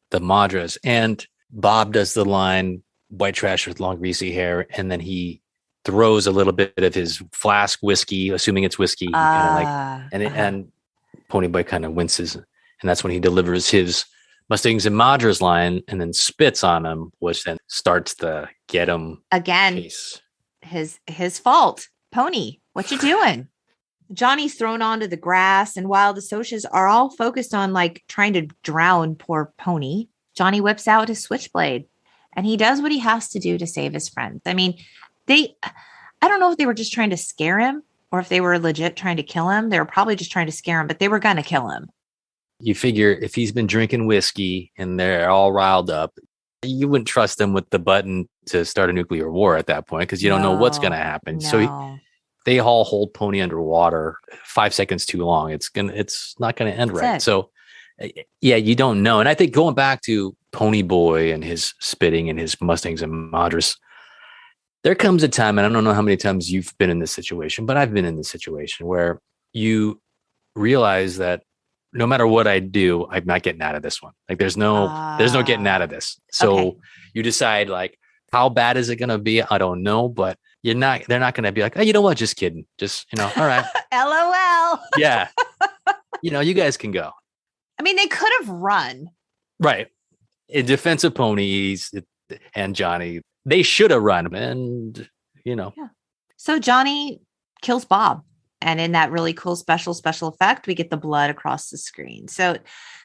The Madras. And Bob does the line, white trash with long greasy hair. And then he throws a little bit of his flask whiskey, assuming it's whiskey. And Ponyboy kind of winces. And that's when he delivers his Mustangs and Madras line and then spits on him, which then starts the get him again case. His fault. Pony, what you doing? Johnny's thrown onto the grass, and while the Sochas are all focused on trying to drown poor Pony, Johnny whips out his switchblade and he does what he has to do to save his friends. I mean, I don't know if they were just trying to scare him or if they were legit trying to kill him. They were probably just trying to scare him, but they were going to kill him. You figure if he's been drinking whiskey and they're all riled up, you wouldn't trust them with the button to start a nuclear war at that point because you don't know what's going to happen. No. So they all hold Pony underwater 5 seconds too long. It's not going to end right. So yeah, you don't know. And I think going back to Ponyboy and his spitting and his Mustangs and Madras, there comes a time, and I don't know how many times you've been in this situation, but I've been in this situation where you realize that no matter what I do, I'm not getting out of this one. There's no getting out of this. So you decide how bad is it going to be? I don't know, but they're not going to be like, oh, you know what? Just kidding. Just, all right. LOL. Yeah. You guys can go. I mean, they could have run. Right. In defense of Ponies and Johnny, they should have run. And, Yeah. So Johnny kills Bob. And in that really cool special effect, we get the blood across the screen. So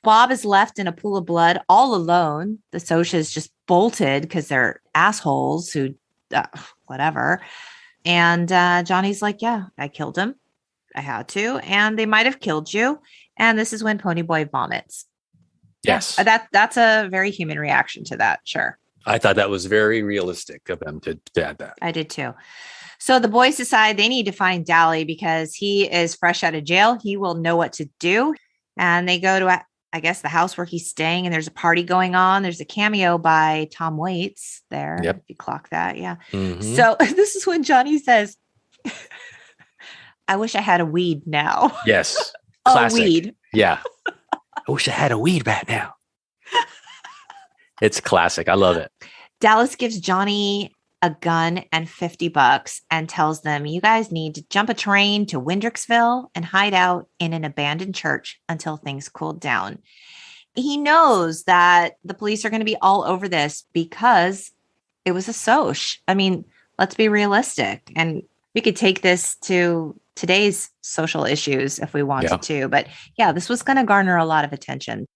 Bob is left in a pool of blood all alone. The Sochas just bolted because they're assholes who, whatever. And Johnny's like, yeah, I killed him. I had to. And they might have killed you. And this is when Ponyboy vomits. Yes. Yeah, that's a very human reaction to that. Sure. I thought that was very realistic of them to add that. I did too. So the boys decide they need to find Dally because he is fresh out of jail. He will know what to do. And they go to, I guess, the house where he's staying, and there's a party going on. There's a cameo by Tom Waits there. Yep. If you clock that. Yeah. Mm-hmm. So this is when Johnny says, I wish I had a weed now. Yes. A weed. Yeah. I wish I had a weed right now. It's classic. I love it. Dallas gives Johnny a gun and $50 and tells them, you guys need to jump a train to Windricksville and hide out in an abandoned church until things cooled down. He knows that the police are going to be all over this because it was a soch. I mean, let's be realistic. And we could take this to today's social issues if we wanted to. But yeah, this was going to garner a lot of attention.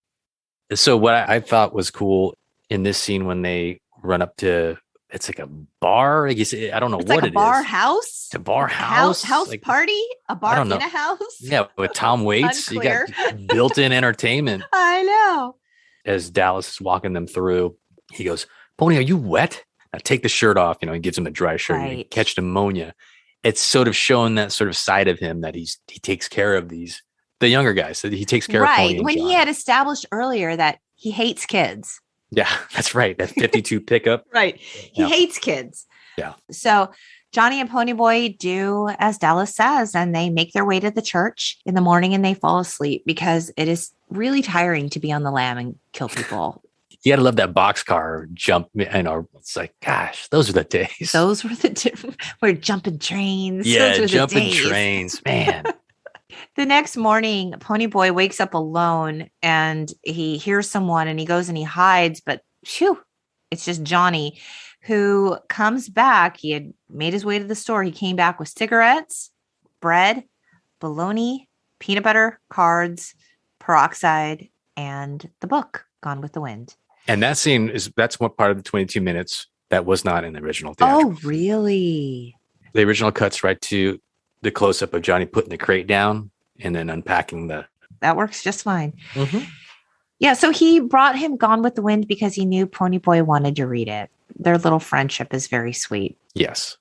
So what I thought was cool in this scene when they run up to, it's like a bar. I guess I don't know what it is. Bar house? It's a bar house. House party? A bar in a house? Yeah, with Tom Waits. You got built-in entertainment. I know. As Dallas is walking them through, he goes, Pony, are you wet? Now take the shirt off. He gives him a dry shirt. Right. You catch pneumonia. It's sort of showing that sort of side of him that he takes care of the younger guys. That he takes care of Pony and when Johnny. He had established earlier that he hates kids. Yeah, that's right. That 52 pickup. Right. He hates kids. Yeah. So Johnny and Ponyboy do as Dallas says, and they make their way to the church in the morning and they fall asleep because it is really tiring to be on the lam and kill people. You gotta love that boxcar jump. It's like, gosh, those are the days. Those were the we're jumping trains. Yeah, jumping trains, man. The next morning, Ponyboy wakes up alone and he hears someone and he goes and he hides, but phew, it's just Johnny who comes back. He had made his way to the store. He came back with cigarettes, bread, bologna, peanut butter, cards, peroxide, and the book, Gone with the Wind. And that scene that's one part of the 22 minutes that was not in the original Oh, theatrical. really? The original cuts right to the close-up of Johnny putting the crate down and then unpacking the... That works just fine. Mm-hmm. Yeah, so he brought him Gone with the Wind because he knew Ponyboy wanted to read it. Their little friendship is very sweet. Yes.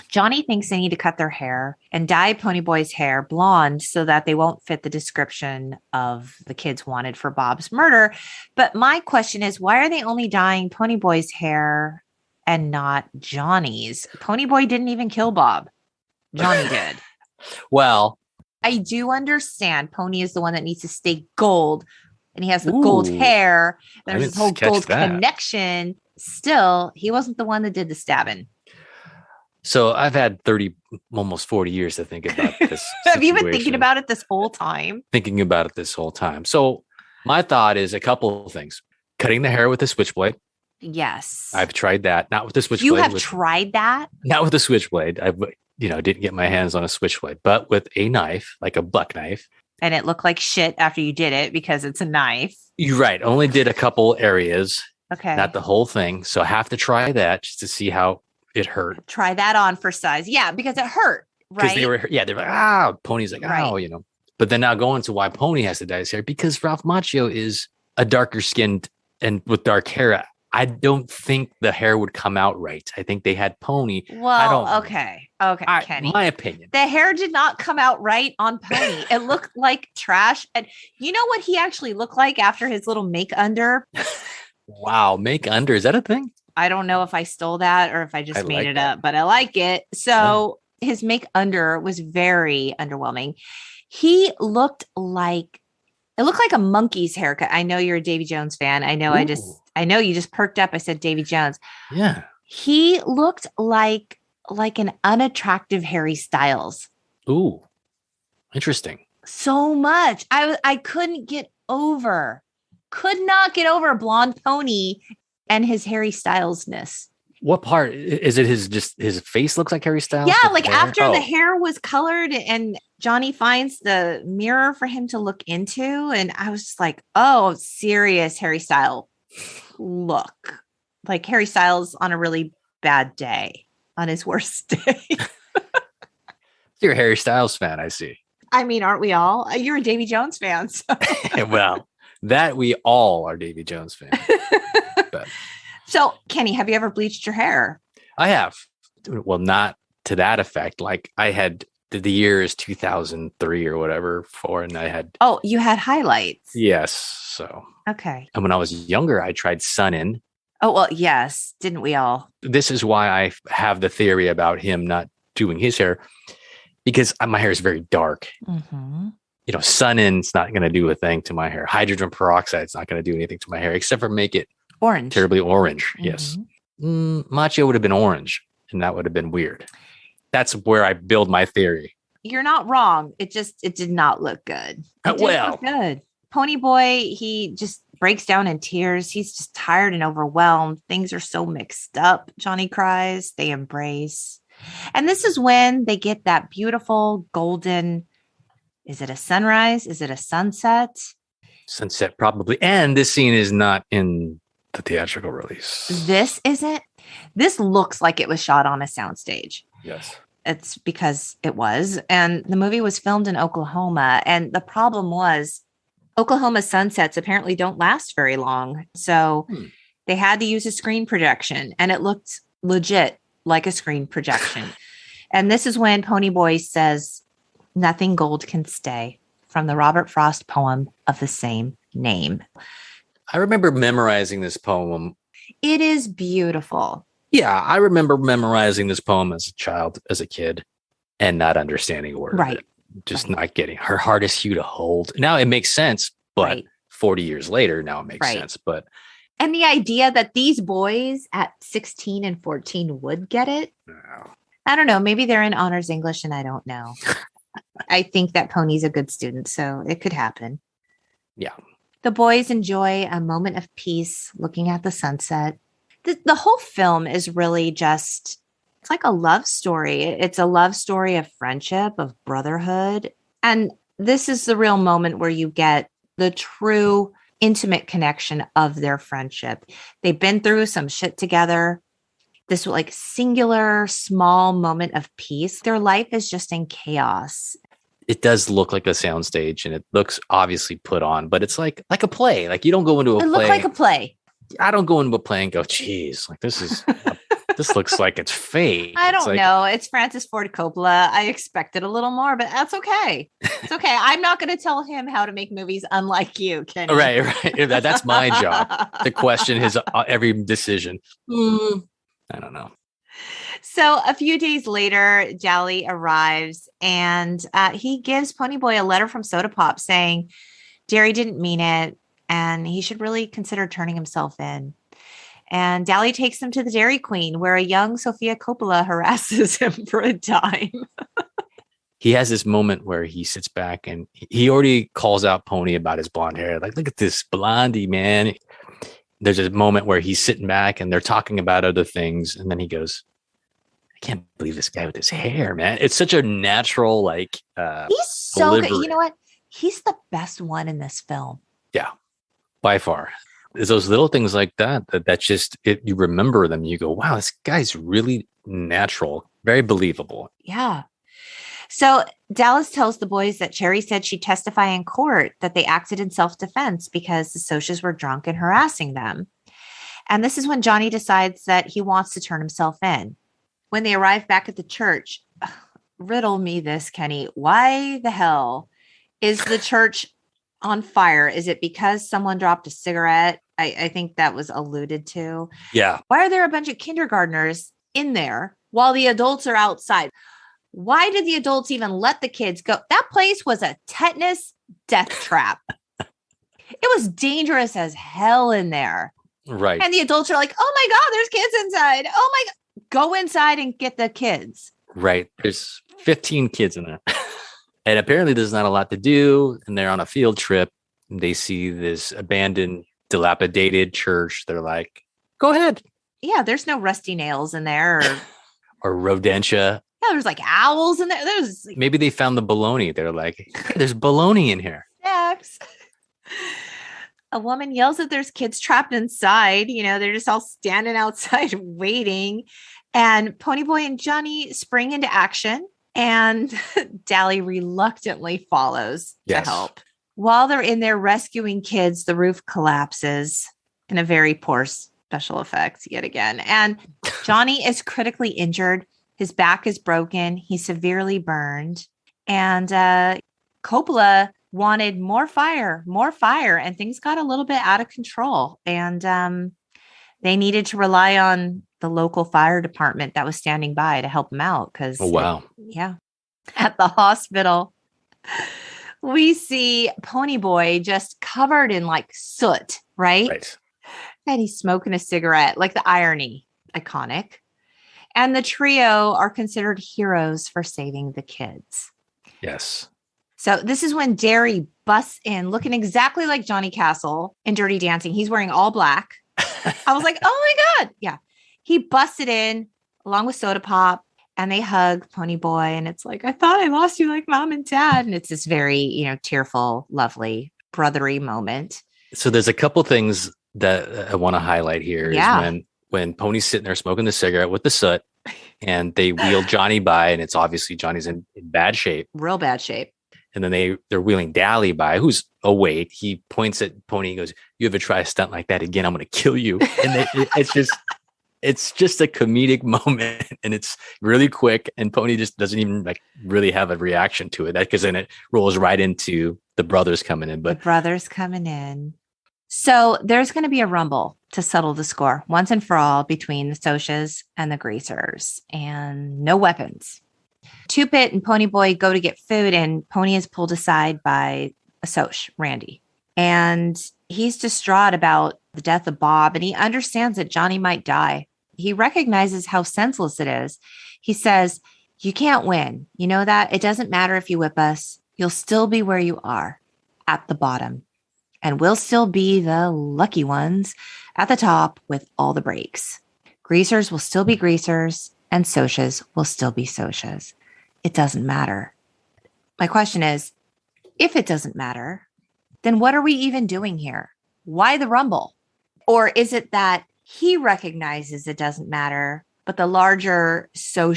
Johnny thinks they need to cut their hair and dye Ponyboy's hair blonde so that they won't fit the description of the kids wanted for Bob's murder. But my question is, why are they only dyeing Ponyboy's hair and not Johnny's? Ponyboy didn't even kill Bob. Johnny did. Well, I do understand Pony is the one that needs to stay gold and he has the gold hair. There's this whole gold connection. Still, he wasn't the one that did the stabbing. So I've had almost 40 years to think about this. Have you been thinking about it this whole time? Thinking about it this whole time. So my thought is a couple of things. Cutting the hair with a switchblade. Yes. I've tried that. Not with the switchblade. You have tried that? Not with a switchblade. I didn't get my hands on a switchblade, but with a knife, like a buck knife. And it looked like shit after you did it because it's a knife. You're right. Only did a couple areas. Okay. Not the whole thing. So I have to try that just to see how it hurt. Try that on for size. Yeah, because it hurt. Right. Because they're like, Pony's like, right. But then now going to why Pony has to dye his hair, because Ralph Macchio is a darker skinned and with dark hair. I don't think the hair would come out right. I think they had Pony. Well, okay, Kenny. My opinion. The hair did not come out right on Pony. It looked like trash. And you know what he actually looked like after his little make under? Wow, make under. Is that a thing? I don't know if I stole that or if I just made it up, but I like it. So his make under was very underwhelming. It looked like a monkey's haircut. I know you're a Davy Jones fan. I know. Ooh. I know you just perked up. I said Davy Jones. Yeah. He looked like an unattractive Harry Styles. Ooh, interesting. So much. I could not get over a blonde Pony and his Harry Stylesness. What part is it? His face looks like Harry Styles? Yeah, like after the hair was colored and Johnny finds the mirror for him to look into. And I was just like, oh, serious Harry Styles look. Like Harry Styles on a really bad day, on his worst day. You're a Harry Styles fan, I see. I mean, aren't we all? You're a Davy Jones fan. So. Well, that we all are Davy Jones fans. But. So, Kenny, have you ever bleached your hair? I have. Well, not to that effect. Like I had the year is 2003 or whatever, 4, and I had. Oh, you had highlights. Yes. So. Okay. And when I was younger, I tried sun-in. Oh, well, yes. Didn't we all? This is why I have the theory about him not doing his hair, because my hair is very dark. Mm-hmm. Sun-in's not going to do a thing to my hair. Hydrogen peroxide is not going to do anything to my hair except for make it orange. Terribly orange. Mm-hmm. Yes. Macchio would have been orange, and that would have been weird. That's where I build my theory. You're not wrong. It did not look good. It well, look good. Ponyboy, he just breaks down in tears. He's just tired and overwhelmed. Things are so mixed up. Johnny cries. They embrace. And this is when they get that beautiful golden, is it a sunrise? Is it a sunset? Sunset, probably. And this scene is not in the theatrical release. This isn't. This looks like it was shot on a soundstage. Yes. It's because it was. And the movie was filmed in Oklahoma. And the problem was Oklahoma sunsets apparently don't last very long. So they had to use a screen projection, and it looked legit like a screen projection. And this is when Ponyboy says, "Nothing gold can stay," from the Robert Frost poem of the same name. I remember memorizing this poem. It is beautiful. Yeah, I remember memorizing this poem as a child, as a kid, and not understanding a word of it. Just not getting her heart is hue to hold. Now it makes sense, but 40 years later, now it makes sense. But and the idea that these boys at 16 and 14 would get it. No. I don't know. Maybe they're in honors English and I don't know. I think that Pony's a good student, so it could happen. Yeah. The boys enjoy a moment of peace looking at the sunset. The whole film is really just, it's like a love story. It's a love story of friendship, of brotherhood. And this is the real moment where you get the true intimate connection of their friendship. They've been through some shit together. This like singular small moment of peace. Their life is just in chaos. It does look like a soundstage, and it looks obviously put on, but it's like a play. Like you don't go into a play. It looked like a play. I don't go into a play and go, geez, like this looks like it's fake. I don't like, know. It's Francis Ford Coppola. I expected a little more, but that's okay. It's okay. I'm not going to tell him how to make movies unlike you, Kenny. Right. That's my job, to question his every decision. I don't know. So a few days later, Jolly arrives and he gives Ponyboy a letter from Soda Pop saying Jerry didn't mean it and he should really consider turning himself in. And Dally takes him to the Dairy Queen, where a young Sofia Coppola harasses him for a dime. He has this moment where he sits back and he already calls out Pony about his blonde hair. Like, look at this blondie, man. There's a moment where he's sitting back and they're talking about other things. And then he goes, I can't believe this guy with his hair, man. It's such a natural, like, he's so good. You know what? He's the best one in this film. Yeah, by far. It's those little things like that just, you remember them. You go, wow, this guy's really natural, very believable. Yeah. So Dallas tells the boys that Cherry said she'd testify in court that they acted in self-defense because the Socs were drunk and harassing them. And this is when Johnny decides that he wants to turn himself in. When they arrive back at the church, riddle me this, Kenny. Why the hell is the church on fire? Is it because someone dropped a cigarette? I think that was alluded to. Yeah. Why are there a bunch of kindergartners in there while the adults are outside? Why did the adults even let the kids go? That place was a tetanus death trap. It was dangerous as hell in there. Right. And the adults are like, oh my God, there's kids inside. Oh my God. Go inside and get the kids. Right. There's 15 kids in there. And apparently there's not a lot to do. And they're on a field trip. And they see this abandoned, dilapidated church. They're like, go ahead. Yeah, there's no rusty nails in there. Or rodentia. Yeah, there's like owls in there. There's like, maybe they found the bologna. They're like, hey, there's bologna in here. snacks. A woman yells that there's kids trapped inside. You know, they're just all standing outside waiting. And Ponyboy and Johnny spring into action. And Dally reluctantly follows to help. While they're in there rescuing kids, the roof collapses in a very poor special effects yet again. And Johnny is critically injured. His back is broken. He's severely burned. And Coppola wanted more fire. And things got a little bit out of control. And they needed to rely on the local fire department that was standing by to help them out. Because, at the hospital, we see Ponyboy just covered in like soot, right? And he's smoking a cigarette, like the irony, iconic. And the trio are considered heroes for saving the kids. Yes. So this is when Derry busts in looking exactly like Johnny Castle in Dirty Dancing. He's wearing all black. I was like, oh my God. Yeah. He busted in along with Soda Pop and they hug Ponyboy. And it's like, I thought I lost you like mom and dad. And it's this very, tearful, lovely, brotherly moment. So there's a couple things that I want to highlight here. Yeah. Is when Pony's sitting there smoking the cigarette with the soot and they wheel Johnny by and it's obviously Johnny's in bad shape. Real bad shape. And then they're wheeling Dally by, who's awake. He points at Pony and goes, you ever try a stunt like that again, I'm going to kill you. And it's just a comedic moment and it's really quick. And Pony just doesn't even really have a reaction to it. Because then it rolls right into the brothers coming in. But the brothers coming in. So there's going to be a rumble to settle the score once and for all between the Socs and the Greasers and no weapons. Two-Bit and Ponyboy go to get food and Pony is pulled aside by a Soc, Randy. And he's distraught about the death of Bob and he understands that Johnny might die. He recognizes how senseless it is. He says You can't win. You know that? It doesn't matter if you whip us. You'll still be where you are at the bottom. And we'll still be the lucky ones at the top with all the breaks. Greasers will still be greasers and socias will still be socias. It doesn't matter. My question is, if it doesn't matter, then what are we even doing here? Why the rumble? Or is it that he recognizes it doesn't matter, but the larger soc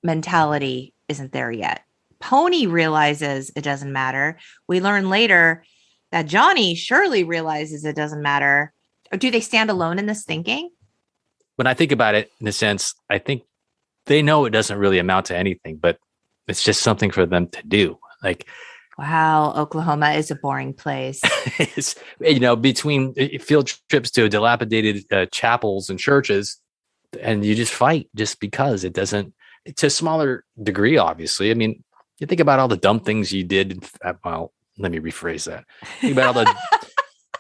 mentality isn't there yet? Pony realizes it doesn't matter. We learn later that Johnny surely realizes it doesn't matter. Or do they stand alone in this thinking? When I think about it, in a sense, I think they know it doesn't really amount to anything, but it's just something for them to do. Like, wow, Oklahoma is a boring place. it's, between field trips to dilapidated chapels and churches, and you just fight just because it doesn't, to a smaller degree, obviously. I mean, you think about all the dumb things you did. Well, let me rephrase that. Think about all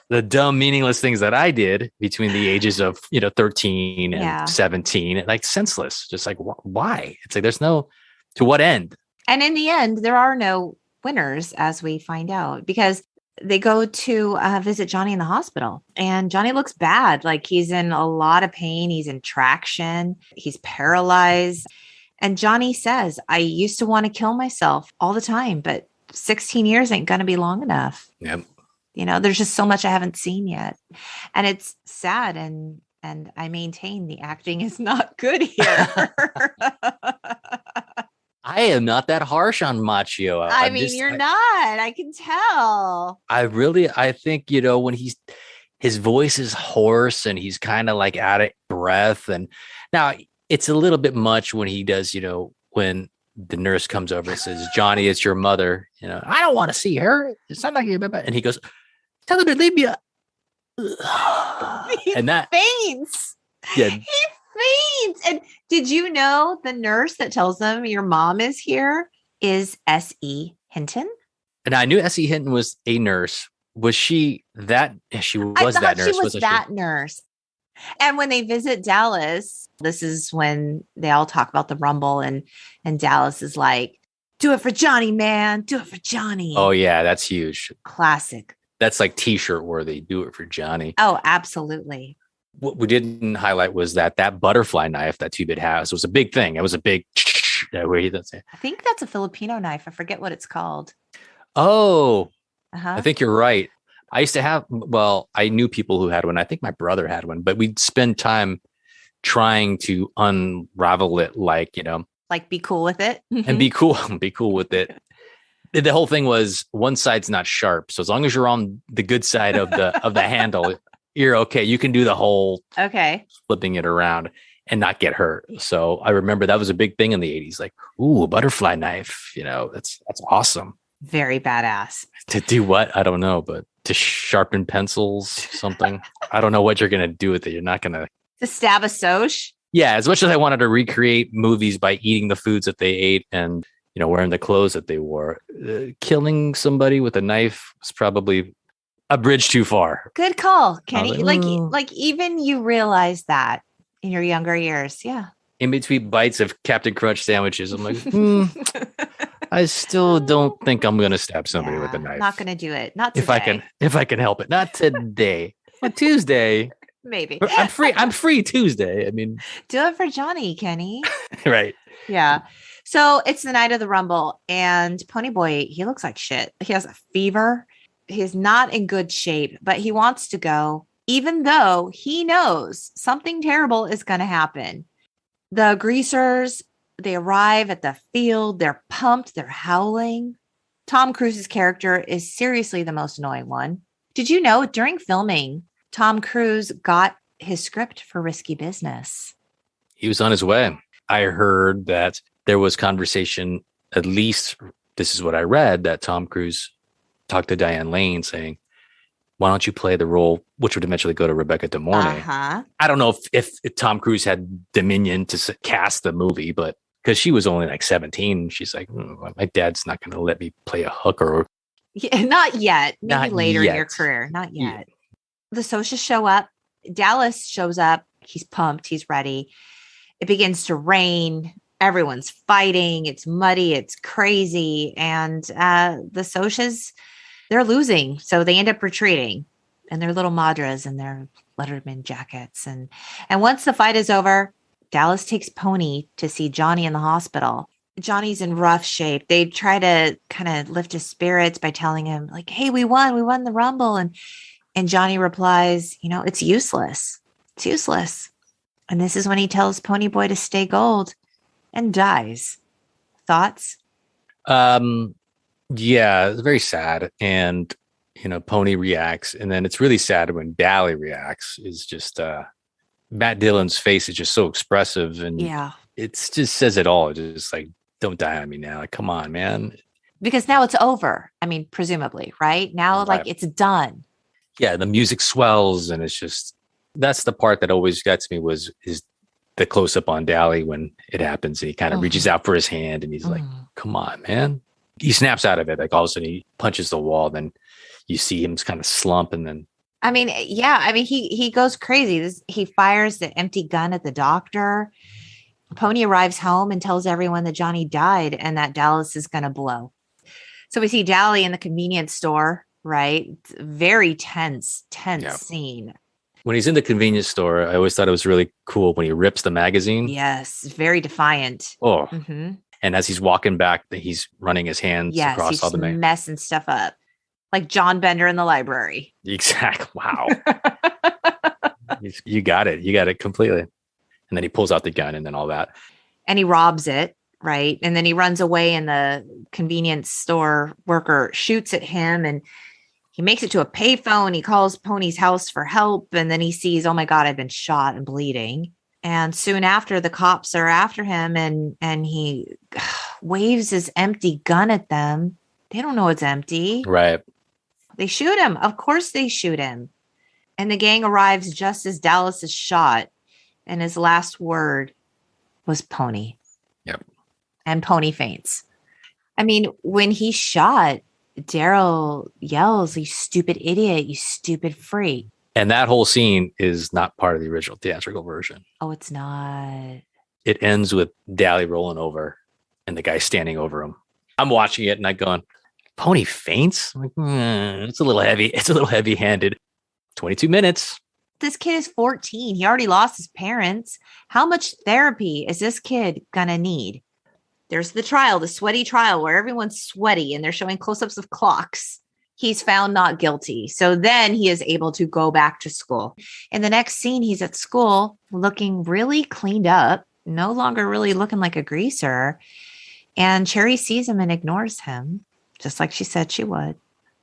the dumb, meaningless things that I did between the ages of, 13 and 17, like senseless, just like, why? It's like, there's no, to what end? And in the end, there are no winners, as we find out, because they go to visit Johnny in the hospital and Johnny looks bad. Like he's in a lot of pain. He's in traction. He's paralyzed. And Johnny says, I used to want to kill myself all the time, but 16 years ain't going to be long enough. Yep. There's just so much I haven't seen yet. And it's sad. And I maintain the acting is not good here. I am not that harsh on Macchio. You're not. I can tell. I think, when his voice is hoarse and he's kind of like out of breath. And now it's a little bit much when he does, when the nurse comes over and says, Johnny, it's your mother. I don't want to see her. It's not like you. And he goes, tell her to leave me. And that faints. Yeah. He faints. And did you know the nurse that tells them your mom is here is S.E. Hinton? And I knew S.E. Hinton was a nurse. Was she that? She was that nurse. She was that nurse. And when they visit Dallas, this is when they all talk about the rumble, and Dallas is like, do it for Johnny, man. Do it for Johnny. Oh, yeah. That's huge. Classic. That's like t-shirt worthy. Do it for Johnny. Oh, absolutely. What we didn't highlight was that butterfly knife that Two-Bit has was a big thing. It was a big where he does it. I think that's a Filipino knife. I forget what it's called. Oh, I think you're right. I used to have, I knew people who had one. I think my brother had one, but we'd spend time trying to unravel it, like be cool with it and be cool with it. The whole thing was one side's not sharp. So as long as you're on the good side of the handle, you're okay. You can do the whole flipping it around and not get hurt. So I remember that was a big thing in the 80s. Like, ooh, a butterfly knife, that's awesome. Very badass. To do what? I don't know, but to sharpen pencils, something. I don't know what you're going to do with it. You're not going to stab a soch. Yeah. As much as I wanted to recreate movies by eating the foods that they ate and, wearing the clothes that they wore, killing somebody with a knife was probably a bridge too far. Good call, Kenny. Like even you realize that in your younger years. Yeah. In between bites of Captain Crunch sandwiches, I'm like, I still don't think I'm going to stab somebody with a knife. Not going to do it. Not today. If I can help it. Not today. But Tuesday. Maybe. I'm free Tuesday. I mean, do it for Johnny, Kenny. Right. Yeah. So it's the night of the rumble and Ponyboy, he looks like shit. He has a fever. He's not in good shape, but he wants to go, even though he knows something terrible is going to happen. The greasers, they arrive at the field. They're pumped. They're howling. Tom Cruise's character is seriously the most annoying one. Did you know during filming, Tom Cruise got his script for Risky Business? He was on his way. I heard that there was conversation, at least this is what I read, that Tom Cruise talked to Diane Lane saying, why don't you play the role, which would eventually go to Rebecca De Mornay. I don't know if Tom Cruise had dominion to cast the movie, but because she was only like 17, she's like, my dad's not going to let me play a hooker. Yeah, not yet. Maybe later in your career. Not yet. Yeah. The socials show up. Dallas shows up. He's pumped. He's ready. It begins to rain. Everyone's fighting. It's muddy. It's crazy. And the Socs, they're losing. So they end up retreating in their little madras and their Letterman jackets. And once the fight is over, Dallas takes Pony to see Johnny in the hospital. Johnny's in rough shape. They try to kind of lift his spirits by telling him, like, hey, we won the Rumble. And Johnny replies, it's useless. It's useless. And this is when he tells Pony Boy to stay gold and dies. Thoughts? Yeah, it's very sad. And, Pony reacts. And then it's really sad when Dally reacts. Is just Matt Dillon's face is just so expressive. And it just says it all. It's just like, don't die on me now. Like, come on, man. Because now it's over. I mean, presumably, right? Now, like, it's done. Yeah, the music swells. And it's just, that's the part that always gets me is the close up on Dally when it happens. And he kind of reaches out for his hand and he's like, come on, man. He snaps out of it. Like all of a sudden he punches the wall. Then you see him kind of slump and then. I mean, he goes crazy. He fires the empty gun at the doctor. Pony arrives home and tells everyone that Johnny died and that Dallas is going to blow. So we see Dally in the convenience store, right? It's a very tense scene. When he's in the convenience store, I always thought it was really cool when he rips the magazine. Yes, very defiant. Oh, and as he's walking back, he's running his hands across all the messing stuff up, like John Bender in the library. Exactly. Wow. You got it. You got it completely. And then he pulls out the gun and then all that. And he robs it, right? And then he runs away and the convenience store worker shoots at him and he makes it to a payphone. He calls Pony's house for help. And then he sees, oh my God, I've been shot and bleeding. And soon after, the cops are after him and he waves his empty gun at them. They don't know it's empty. Right. They shoot him. Of course they shoot him. And the gang arrives just as Dallas is shot. And his last word was Pony. Yep. And Pony faints. I mean, when he's shot, Daryl yells, you stupid idiot, you stupid freak. And that whole scene is not part of the original theatrical version. Oh, it's not. It ends with Dally rolling over and the guy standing over him. I'm watching it and I'm going, Pony faints? I'm like, it's a little heavy. It's a little heavy-handed. 22 minutes. This kid is 14. He already lost his parents. How much therapy is this kid gonna need? There's the trial, the sweaty trial where everyone's sweaty and they're showing close-ups of clocks. He's found not guilty. So then he is able to go back to school. In the next scene, he's at school looking really cleaned up, no longer really looking like a greaser. And Cherry sees him and ignores him, just like she said she would.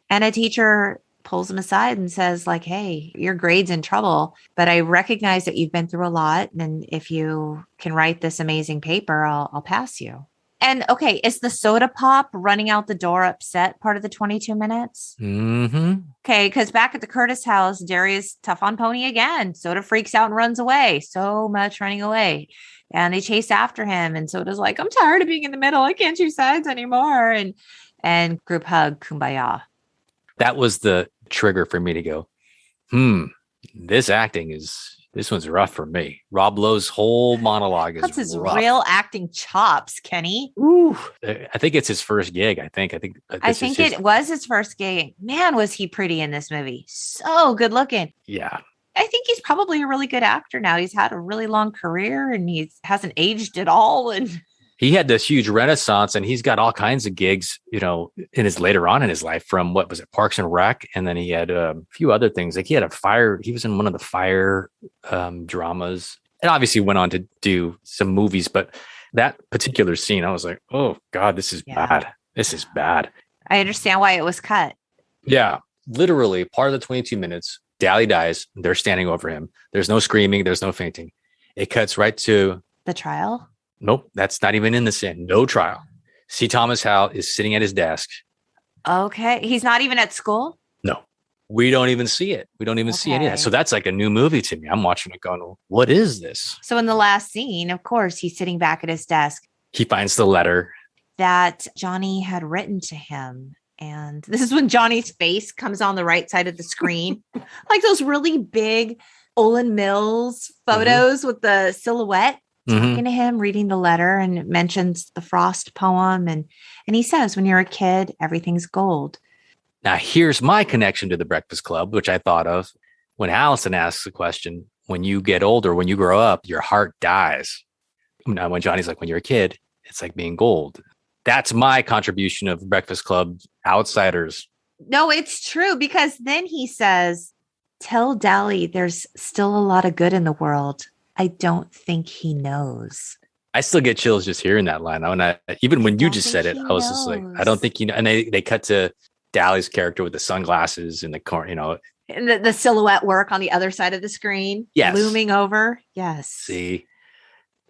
And a teacher pulls him aside and says, like, hey, your grade's in trouble, but I recognize that you've been through a lot. And if you can write this amazing paper, I'll pass you. And okay, is the soda pop running out the door upset part of the 22 minutes? Mm-hmm. Okay, because back at the Curtis house, Darius tough on Pony again. Soda freaks out and runs away. So much running away. And they chase after him. And Soda's like, I'm tired of being in the middle. I can't choose sides anymore. And group hug, kumbaya. That was the trigger for me to go, this one's rough for me. Rob Lowe's whole monologue is That's his rough. real acting chops, Kenny. Ooh, I think it's his first gig. I think it was his first gig. Man, was he pretty in this movie. So good looking. Yeah. I think he's probably a really good actor now. He's had a really long career and he hasn't aged at all. And he had this huge renaissance and he's got all kinds of gigs, later on in his life from what was it, Parks and Rec. And then he had a few other things. Like he was in one of the fire dramas and obviously went on to do some movies. But that particular scene, I was like, oh God, this is bad. This is bad. I understand why it was cut. Yeah. Literally part of the 22 minutes, Dally dies. They're standing over him. There's no screaming. There's no fainting. It cuts right to the trial. Nope, that's not even in the scene. No trial. C. Thomas Howell is sitting at his desk. Okay. He's not even at school? No. We don't even see it. We don't even see any of that. So that's like a new movie to me. I'm watching it going, what is this? So in the last scene, of course, he's sitting back at his desk. He finds the letter that Johnny had written to him. And this is when Johnny's face comes on the right side of the screen. Like those really big Olin Mills photos with the silhouette. talking to him, reading the letter, and it mentions the Frost poem. And he says, when you're a kid, everything's gold. Now, here's my connection to the Breakfast Club, which I thought of when Allison asks the question, when you get older, when you grow up, your heart dies. Now, when Johnny's like, when you're a kid, it's like being gold. That's my contribution of Breakfast Club outsiders. No, it's true, because then he says, tell Dally there's still a lot of good in the world. I don't think he knows. I still get chills just hearing that line. Even when you just said it, I was just like, I don't think you know. And they cut to Dally's character with the sunglasses in the corner, And the silhouette work on the other side of the screen. Yes. Looming over. Yes. See,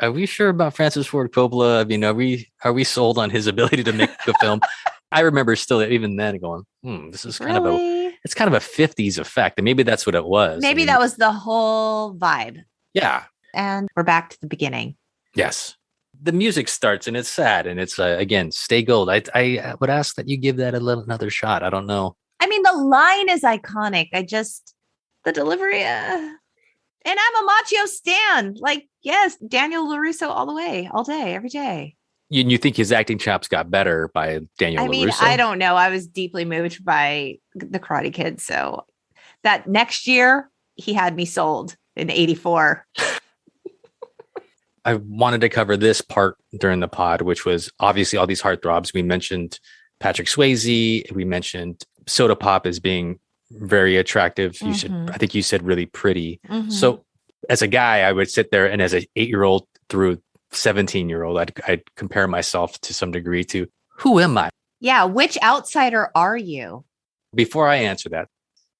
are we sure about Francis Ford Coppola? I mean, are we sold on his ability to make the film? I remember still even then going, this is kind of a 50s effect. And maybe that's what it was. Maybe that was the whole vibe. Yeah. And we're back to the beginning. Yes. The music starts and it's sad. And it's, again, stay gold. I would ask that you give that another shot. I don't know. I mean, the line is iconic. The delivery. And I'm a Macchio stan. Like, yes, Daniel LaRusso all the way, all day, every day. You think his acting chops got better by Daniel LaRusso? I mean, I don't know. I was deeply moved by the Karate Kid. So that next year, he had me sold in 84. I wanted to cover this part during the pod, which was obviously all these heartthrobs. We mentioned Patrick Swayze. We mentioned Soda Pop as being very attractive. I think you said really pretty. Mm-hmm. So as a guy, I would sit there and as an 8-year-old through 17-year-old, I'd compare myself to some degree to who am I? Yeah. Which outsider are you? Before I answer that,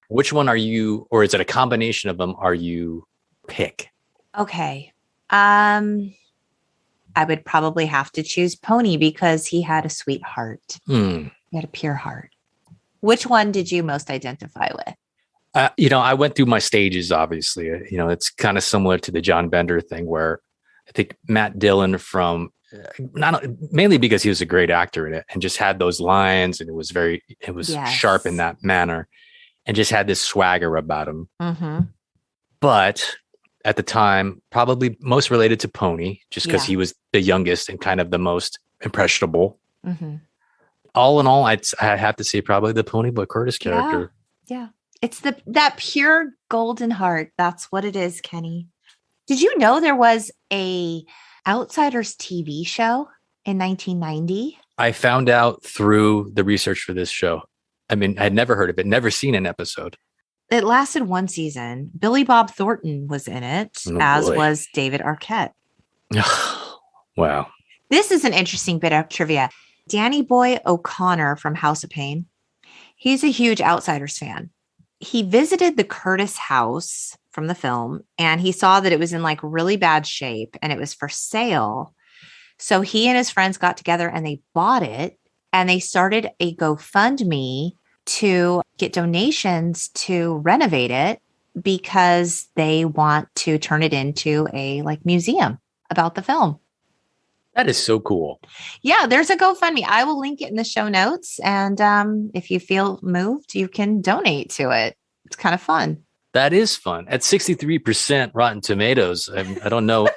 which one are you, or is it a combination of them? Are you pick? Okay. I would probably have to choose Pony because he had a sweet heart. He had a pure heart. Which one did you most identify with? I went through my stages, obviously. It's kind of similar to the John Bender thing where I think Matt Dillon mainly because he was a great actor in it and just had those lines and it was yes. sharp in that manner and just had this swagger about him. Mm-hmm. But at the time, probably most related to Pony, just because he was the youngest and kind of the most impressionable. Mm-hmm. All in all, I have to say probably the Ponyboy Curtis character. Yeah. It's that pure golden heart. That's what it is, Kenny. Did you know there was a Outsiders TV show in 1990? I found out through the research for this show. I mean, I had never heard of it, never seen an episode. It lasted one season. Billy Bob Thornton was in it, as was David Arquette. Wow. This is an interesting bit of trivia. Danny Boy O'Connor from House of Pain, he's a huge Outsiders fan. He visited the Curtis house from the film and he saw that it was in like really bad shape and it was for sale. So he and his friends got together and they bought it and they started a GoFundMe to get donations to renovate it because they want to turn it into a like museum about the film. That is so cool. Yeah, there's a GoFundMe. I will link it in the show notes. And if you feel moved, you can donate to it. It's kind of fun. That is fun. At 63% Rotten Tomatoes, I don't know.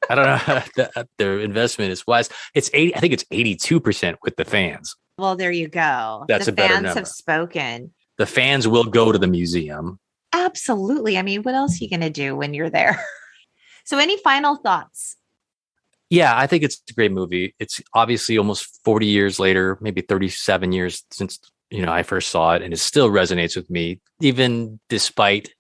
I don't know if their investment is wise. I think it's 82% with the fans. Well, there you go. That's a better number. The fans have spoken. The fans will go to the museum. Absolutely. I mean, what else are you going to do when you're there? So any final thoughts? Yeah, I think it's a great movie. It's obviously almost 40 years later, maybe 37 years since, I first saw it, and it still resonates with me, even despite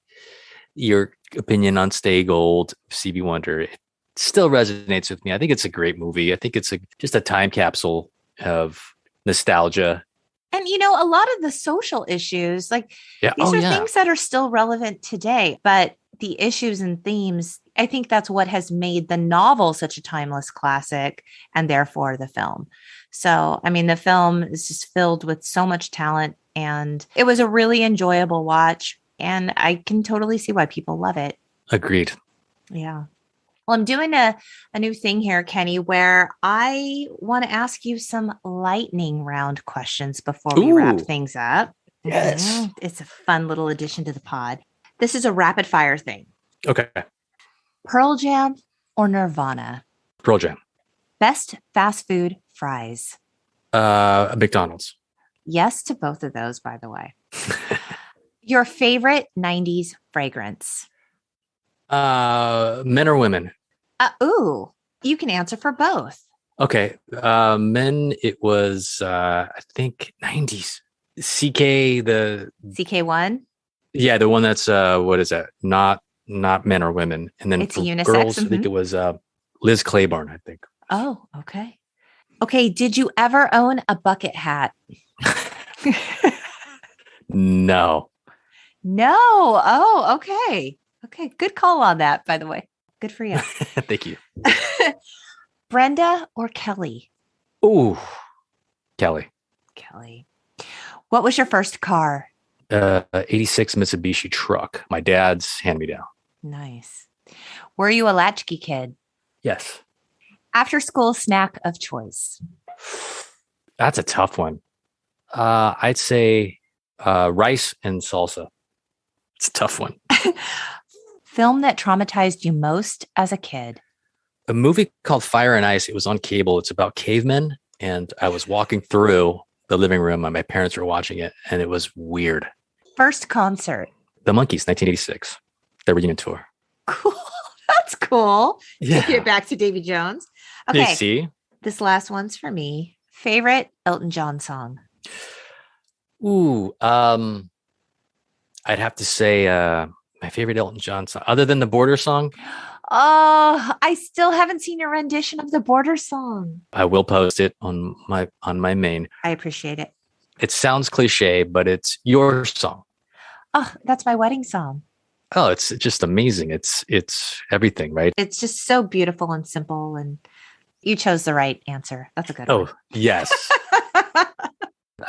your opinion on Stay Gold, Stevie Wonder. It still resonates with me. I think it's a great movie. I think it's just a time capsule of nostalgia. And, a lot of the social issues, these are things that are still relevant today, but the issues and themes, I think that's what has made the novel such a timeless classic and therefore the film. So, I mean, the film is just filled with so much talent and it was a really enjoyable watch and I can totally see why people love it. Agreed. Yeah. Well, I'm doing a new thing here, Kenny, where I want to ask you some lightning round questions before we wrap things up. Yes. It's a fun little addition to the pod. This is a rapid fire thing. Okay. Pearl Jam, or Nirvana? Pearl Jam. Best fast food fries? McDonald's. Yes to both of those, by the way. Your favorite 90s fragrance? Men or women? Ooh, you can answer for both. Okay. Men, it was, I think 90s. CK1? Yeah, the one that's, what is that? Not men or women. And then It's for unisex. girls, I think it was Liz Claiborne, I think. Oh, okay. Okay. Did you ever own a bucket hat? No. No. Oh, okay. Okay. Good call on that, by the way. Good for you. Thank you. Brenda or Kelly? Ooh, Kelly. Kelly. What was your first car? 86 Mitsubishi truck. My dad's hand-me-down. Nice. Were you a latchkey kid? Yes. After school snack of choice? That's a tough one. I'd say rice and salsa. It's a tough one. Film that traumatized you most as a kid? A movie called Fire and Ice. It was on cable. It's about cavemen. And I was walking through the living room and my parents were watching it. And it was weird. First concert? The Monkees, 1986. Their reunion tour. Cool. That's cool. Yeah. Take it back to Davy Jones. You Okay. see? This last one's for me. Favorite Elton John song? Ooh, I'd have to say my favorite Elton John song, other than the Border song. Oh, I still haven't seen your rendition of the Border song. I will post it on my main. I appreciate it. It sounds cliche, but it's your song. Oh, that's my wedding song. Oh, it's just amazing. It's everything, right? It's just so beautiful and simple, and you chose the right answer. That's a good one. Oh, yes.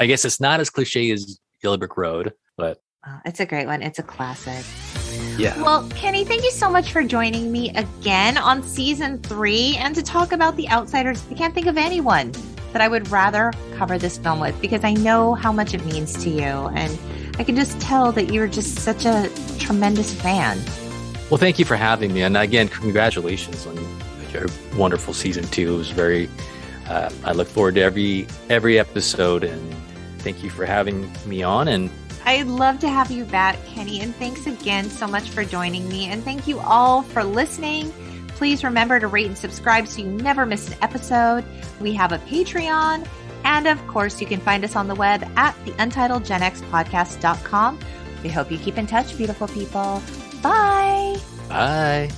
I guess it's not as cliche as Yellow Brick Road, but It's a great one. It's a classic. yeah. Well, Kenny, thank you so much for joining me again on season 3 and to talk about The Outsiders. I can't think of anyone that I would rather cover this film with because I know how much it means to you. And I can just tell that you're just such a tremendous fan. Well, thank you for having me. And again, congratulations on your wonderful season 2. It was very, I look forward to every episode, and thank you for having me on. And I'd love to have you back, Kenny. And thanks again so much for joining me. And thank you all for listening. Please remember to rate and subscribe so you never miss an episode. We have a Patreon. And of course, you can find us on the web at theuntitledgenxpodcast.com. We hope you keep in touch, beautiful people. Bye. bye.